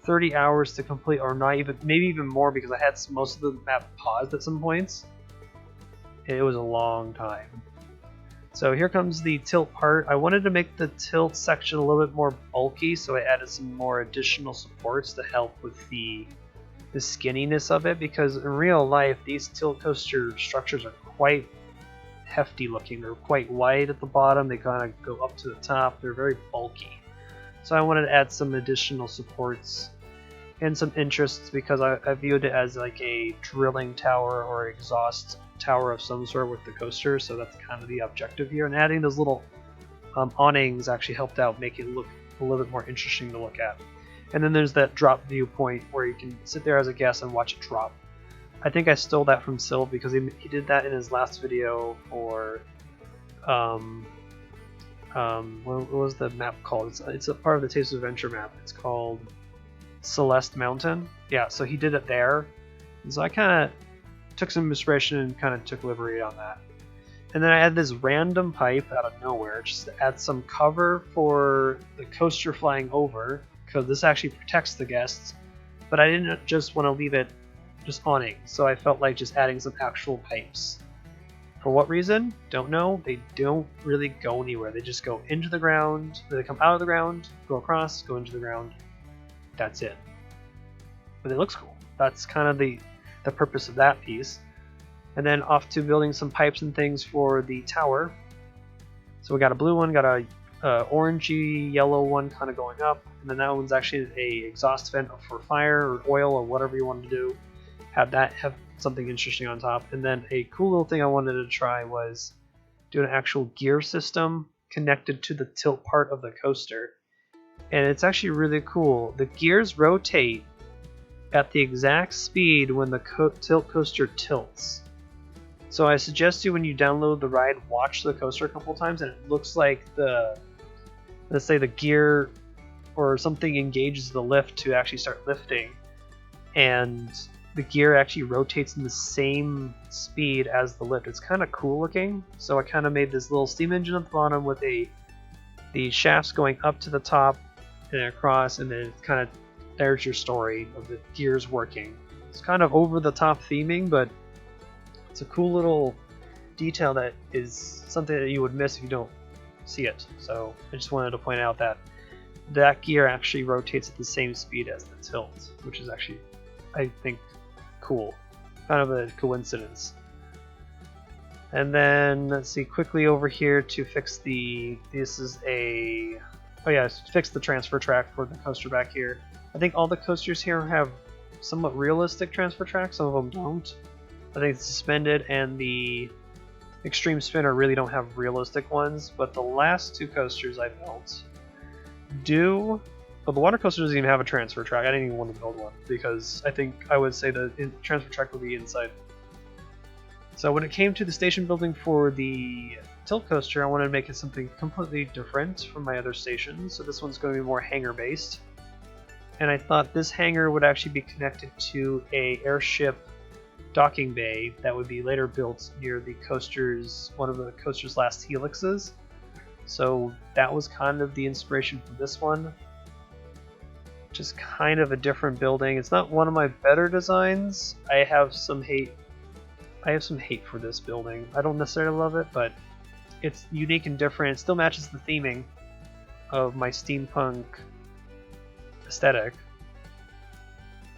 30 hours to complete, or not even, maybe even more, because I had most of the map paused at some points. It was a long time. So here comes the tilt part. I wanted to make the tilt section a little bit more bulky, so I added some more additional supports to help with the skinniness of it, because in real life these tilt coaster structures are quite hefty looking. They're quite wide at the bottom, they kind of go up to the top, they're very bulky. So I wanted to add some additional supports and some interests, because I viewed it as like a drilling tower or exhaust tower of some sort with the coaster, so that's kind of the objective here. And adding those little awnings actually helped out make it look a little bit more interesting to look at. And then there's that drop viewpoint where you can sit there as a guest and watch it drop. I think I stole that from Sylv because he did that in his last video for what was the map called? It's a part of the Taste of Adventure map. It's called Celeste Mountain. Yeah, so he did it there. And so I kind of took some inspiration and kind of took liberty on that. And then I had this random pipe out of nowhere just to add some cover for the coaster flying over, because this actually protects the guests. But I didn't just want to leave it just awning, so I felt like just adding some actual pipes. For what reason? Don't know. They don't really go anywhere. They just go into the ground, they come out of the ground, go across, go into the ground. That's it. But it looks cool. That's kind of the purpose of that piece. And then off to building some pipes and things for the tower. So we got a blue one, got a orangey yellow one kind of going up, and then that one's actually a exhaust vent for fire or oil or whatever you want to do. Have something interesting on top. And then a cool little thing I wanted to try was do an actual gear system connected to the tilt part of the coaster. And it's actually really cool. The gears rotate at the exact speed when the tilt coaster tilts. So I suggest you, when you download the ride, watch the coaster a couple times, and it looks like let's say the gear or something engages the lift to actually start lifting, and the gear actually rotates in the same speed as the lift. It's kind of cool looking. So I kind of made this little steam engine at the bottom with the shafts going up to the top and across, and then it kind of there's your story of the gears working. It's kind of over the top theming, but it's a cool little detail that is something that you would miss if you don't see it. So I just wanted to point out that that gear actually rotates at the same speed as the tilt, which is actually, I think, cool. Kind of a coincidence. And then let's see quickly over here to fix the, fix the transfer track for the coaster back here. I think all the coasters here have somewhat realistic transfer tracks, some of them don't. I think the suspended and the extreme spinner really don't have realistic ones, but the last two coasters I built do. But the water coaster doesn't even have a transfer track. I didn't even want to build one because I think I would say the transfer track would be inside. So when it came to the station building for the tilt coaster, I wanted to make it something completely different from my other stations. So this one's going to be more hangar based. And I thought this hangar would actually be connected to a airship docking bay that would be later built near the coaster's, one of the coaster's last helixes. So that was kind of the inspiration for this one. Just kind of a different building. It's not one of my better designs. I have some hate for this building. I don't necessarily love it, but it's unique and different. It still matches the theming of my steampunk aesthetic.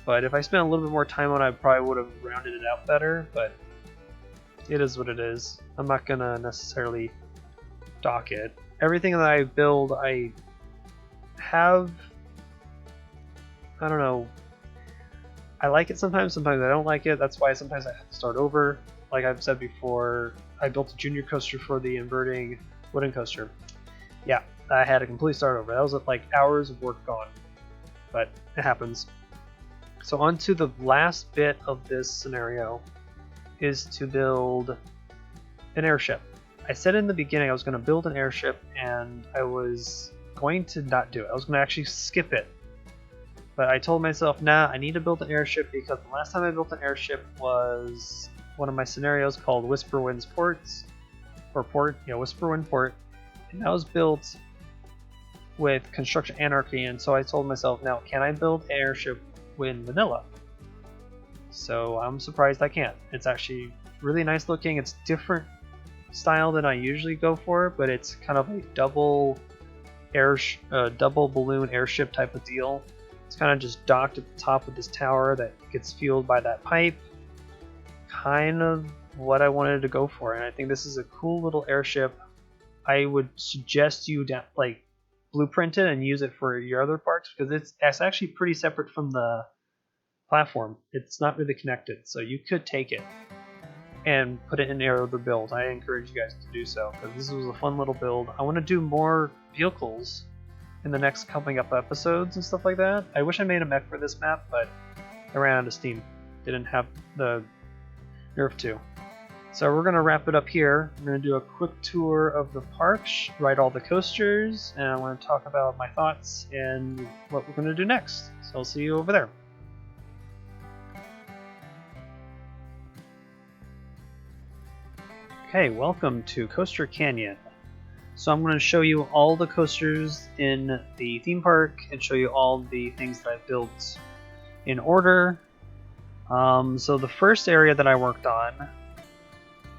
But if I spent a little bit more time on it, I probably would have rounded it out better, but it is what it is. I'm not gonna necessarily dock it. Everything that I build, I have, I don't know, I like it sometimes I don't like it. That's why sometimes I have to start over. Like I've said before, I built a junior coaster for the inverting wooden coaster. Yeah, I had to completely start over. That was like hours of work gone, but it happens. So on to the last bit of this scenario is to build an airship. I said in the beginning I was going to build an airship and I was going to not do it. I was going to actually skip it. But I told myself, nah, I need to build an airship because the last time I built an airship was one of my scenarios called Whisperwind's Ports, or Port, Whisperwind Port, and that was built with Construction Anarchy, and so I told myself, now can I build an airship in vanilla? So I'm surprised I can't. It's actually really nice looking. It's different style than I usually go for, but it's kind of a double balloon airship type of deal. It's kind of just docked at the top of this tower that gets fueled by that pipe. Kind of what I wanted to go for, and I think this is a cool little airship. I would suggest you blueprint it and use it for your other parks because it's actually pretty separate from the platform. It's not really connected, so you could take it and put it in your other build. I encourage you guys to do so because this was a fun little build. I want to do more vehicles in the next coming up episodes and stuff like that. I wish I made a mech for this map, but I ran out of steam. Didn't have the nerve to. So we're going to wrap it up here. I'm going to do a quick tour of the park, ride all the coasters, and I want to talk about my thoughts and what we're going to do next. So I'll see you over there. Okay, welcome to Coaster Canyon. So I'm going to show you all the coasters in the theme park and show you all the things that I built in order. So the first area that I worked on,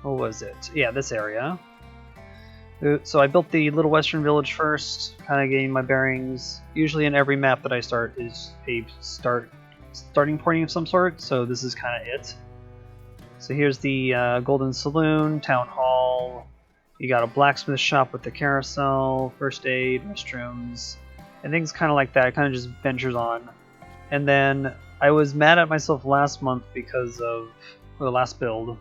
what was it? Yeah, this area. So I built the Little Western Village first, kind of getting my bearings. Usually in every map that I start is a starting point of some sort, so this is kind of it. So here's the Golden Saloon, Town Hall. You got a blacksmith shop with the carousel, first aid, restrooms, and things kind of like that. It kind of just ventures on. And then I was mad at myself last month because of the last build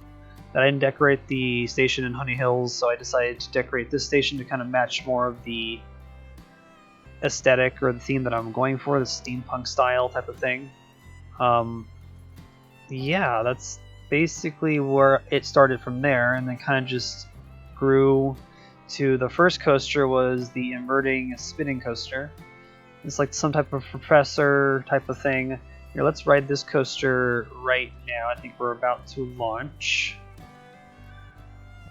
that I didn't decorate the station in Honey Hills, so I decided to decorate this station to kind of match more of the aesthetic or the theme that I'm going for, the steampunk style type of thing. Yeah, that's basically where it started from there, and then kind of just grew to the first coaster was the inverting spinning coaster. It's like some type of professor type of thing. Here, let's ride this coaster right now. I think we're about to launch.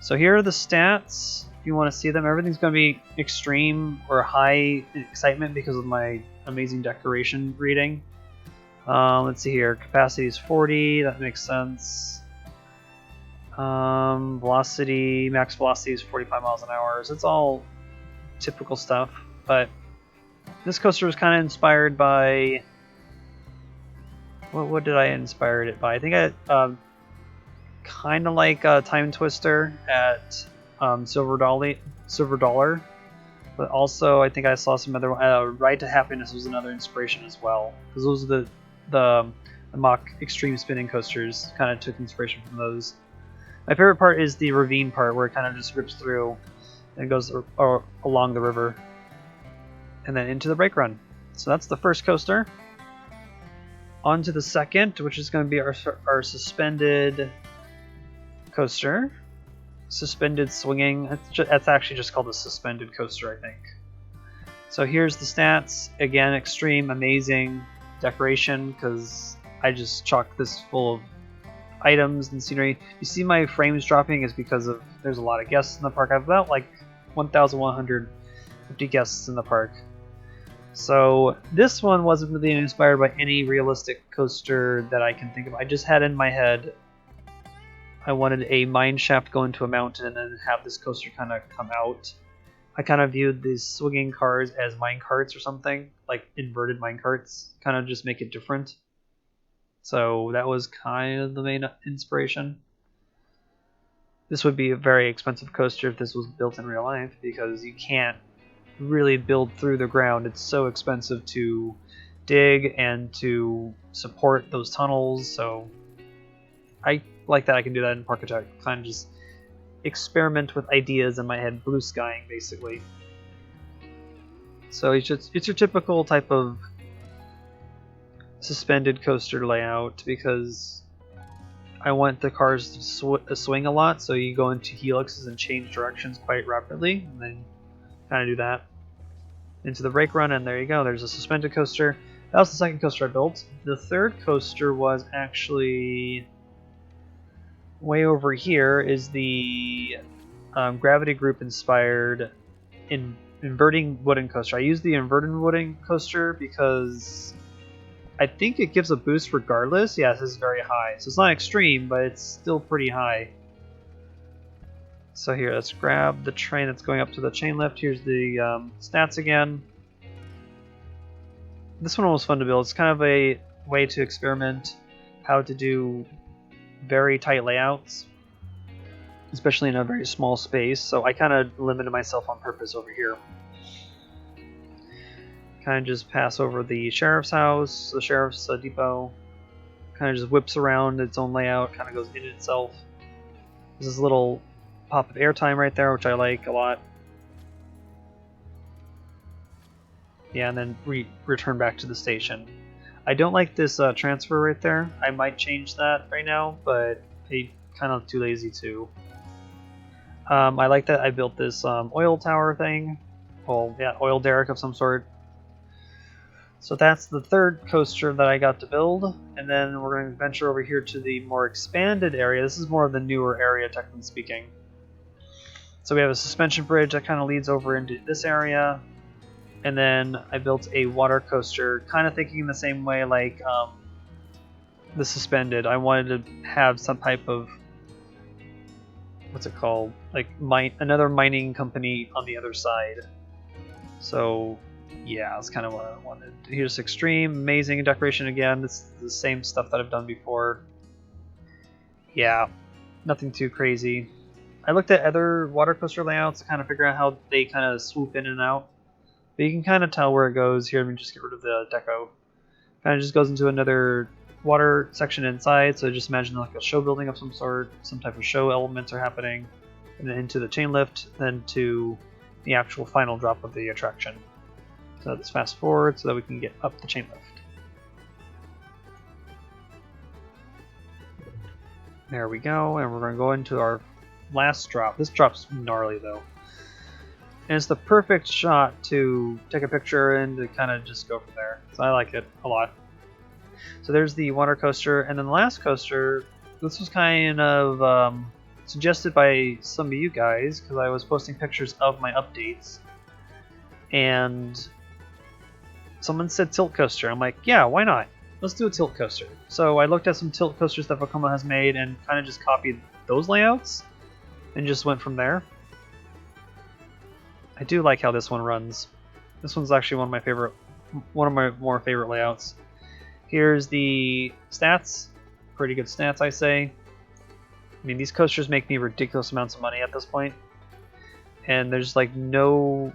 So here are the stats. If you want to see them, everything's going to be extreme or high excitement because of my amazing decoration reading. Let's see here. Capacity is 40. That makes sense. Velocity, max velocity is 45 miles an hour. So it's all typical stuff. But this coaster was kind of inspired by... What did I inspire it by? I think I kind of like Time Twister at Silver Dollar. But also, I think I saw some other... Ride to Happiness was another inspiration as well. Because those are the mock extreme spinning coasters. Kind of took inspiration from those. My favorite part is the ravine part, where it kind of just rips through and goes along the river. And then into the brake run. So that's the first coaster. On to the second, which is going to be our suspended coaster. Suspended swinging. That's actually just called a suspended coaster, I think. So here's the stats. Again, extreme, amazing decoration, because I just chocked this full of items and scenery. You see my frames dropping is because of there's a lot of guests in the park. I have about like 1,150 guests in the park. So this one wasn't really inspired by any realistic coaster that I can think of. I just had in my head I wanted a mine shaft go into a mountain and then have this coaster kind of come out. I kind of viewed these swinging cars as mine carts or something, like inverted mine carts, kind of just make it different. So that was kind of the main inspiration. This would be a very expensive coaster if this was built in real life, because you can't really build through the ground. It's so expensive to dig and to support those tunnels. So I like that I can do that in Parkitect. Kind of just experiment with ideas in my head, blue skying basically. So it's your typical type of suspended coaster layout, because I want the cars to swing a lot, so you go into helixes and change directions quite rapidly, and then kind of do that into the brake run, and there you go. There's a suspended coaster. That was the second coaster I built. The third coaster was actually way over here. Is the Gravity Group inspired inverting wooden coaster. I use the inverted wooden coaster because I think it gives a boost regardless. Yeah, this is very high, so it's not extreme, but it's still pretty high. So here, let's grab the train that's going up to the chain lift. Here's the stats again. This one was fun to build. It's kind of a way to experiment how to do very tight layouts, especially in a very small space. So I kind of limited myself on purpose over here. Kind of just pass over the sheriff's house, the sheriff's depot. Kind of just whips around its own layout, kind of goes in itself. There's this little pop of airtime right there, which I like a lot. Yeah, and then return back to the station. I don't like this transfer right there. I might change that right now, but I'm kind of too lazy to. I like that I built this oil tower thing. Well, yeah, oil derrick of some sort. So that's the third coaster that I got to build, and then we're going to venture over here to the more expanded area. This is more of the newer area, technically speaking. So we have a suspension bridge that kind of leads over into this area, and then I built a water coaster, kind of thinking the same way like the suspended. I wanted to have some type of, what's it called, like another mining company on the other side. So yeah, that's kind of what I wanted. Here's extreme, amazing decoration again. This is the same stuff that I've done before. Yeah, nothing too crazy. I looked at other water coaster layouts to kind of figure out how they kind of swoop in and out. But you can kind of tell where it goes. Here, let me just get rid of the deco. Kind of just goes into another water section inside. So just imagine like a show building of some sort. Some type of show elements are happening. And then into the chain lift, then to the actual final drop of the attraction. So let's fast forward so that we can get up the chain lift. There we go, and we're going to go into our last drop. This drop's gnarly though. And it's the perfect shot to take a picture and to kind of just go from there. So I like it a lot. So there's the water coaster, and then the last coaster, this was kind of suggested by some of you guys because I was posting pictures of my updates. And someone said tilt coaster. I'm like, yeah, why not? let's do a tilt coaster. So I looked at some tilt coasters that Vekoma has made and kind of just copied those layouts and just went from there. I do like how this one runs. This one's actually one of my more favorite layouts. Here's the stats. Pretty good stats, I say. I mean, these coasters make me ridiculous amounts of money at this point. And there's like no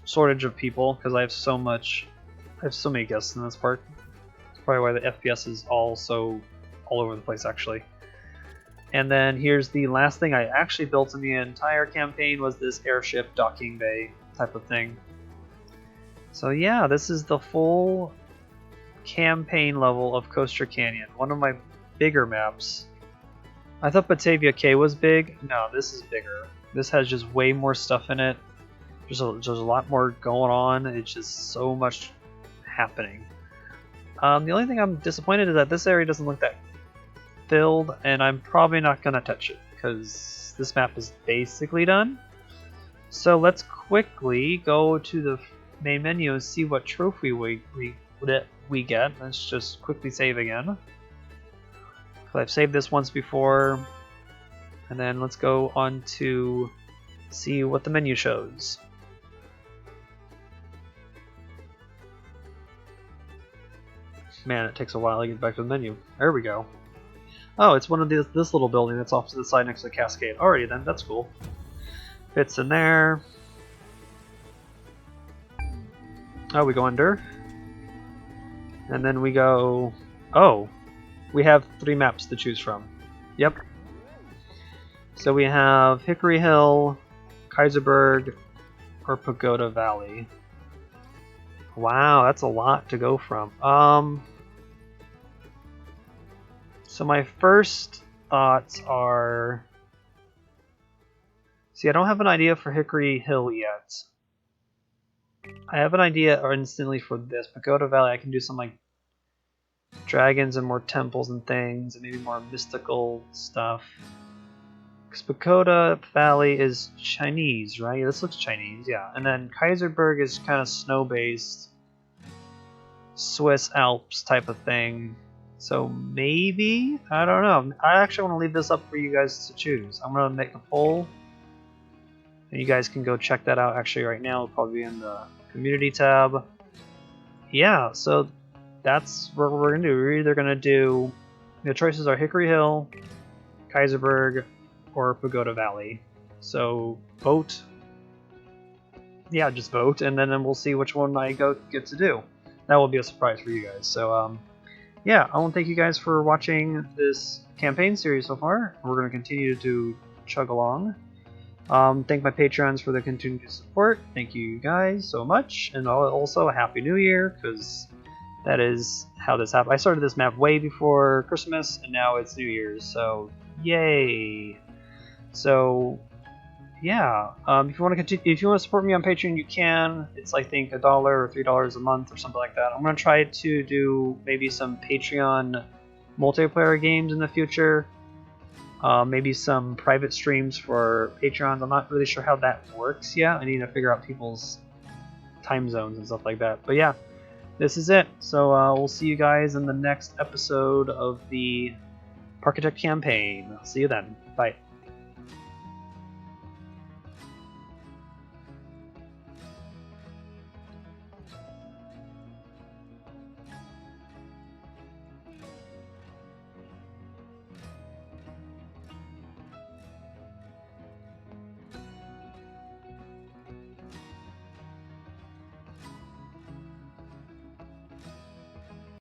shortage of people because I have so many guests in this park. That's probably why the FPS is all over the place, actually. And then here's the last thing I actually built in the entire campaign was this airship docking bay type of thing. So yeah, this is the full campaign level of Coaster Canyon. One of my bigger maps. I thought Batavia K was big. No, this is bigger. This has just way more stuff in it. There's a lot more going on. It's just so much happening. The only thing I'm disappointed is that this area doesn't look that filled, and I'm probably not going to touch it because this map is basically done. So let's quickly go to the main menu and see what trophy we get. Let's just quickly save again. I've saved this once before. And then let's go on to see what the menu shows. Man, it takes a while to get back to the menu. There we go. Oh, it's one of this little building that's off to the side next to the cascade. Alrighty then, that's cool. Fits in there. Oh, we go under. And then we go... Oh! We have 3 maps to choose from. Yep. So we have Hickory Hill, Kaiserberg, or Pagoda Valley. Wow, that's a lot to go from. So my first thoughts are... See, I don't have an idea for Hickory Hill yet. I have an idea instantly for this. Pagoda Valley, I can do some like dragons and more temples and things, and maybe more mystical stuff. Because Pagoda Valley is Chinese, right? This looks Chinese, yeah. And then Kaiserberg is kind of snow-based, Swiss Alps type of thing. So maybe? I don't know. I actually want to leave this up for you guys to choose. I'm going to make a poll, and you guys can go check that out actually right now. It'll probably be in the community tab. Yeah, so that's what we're going to do. We're either going to do... The choices are Hickory Hill, Kaiserberg, or Pagoda Valley. So vote. Yeah, just vote, and then we'll see which one I get to do. That will be a surprise for you guys. So yeah, I want to thank you guys for watching this campaign series so far. We're going to continue to chug along. Thank my Patreons for the continued support. Thank you guys so much, and also a Happy New Year, because that is how this happened. I started this map way before Christmas, and now it's New Year's, so yay! So yeah, if you want to support me on Patreon, you can. It's I think $1 or $3 a month or something like that. I'm gonna try to do maybe some Patreon multiplayer games in the future. Maybe some private streams for Patreons. I'm not really sure how that works yet. I need to figure out people's time zones and stuff like that. But yeah, this is it. So we'll see you guys in the next episode of the Parkitect campaign. See you then. Bye.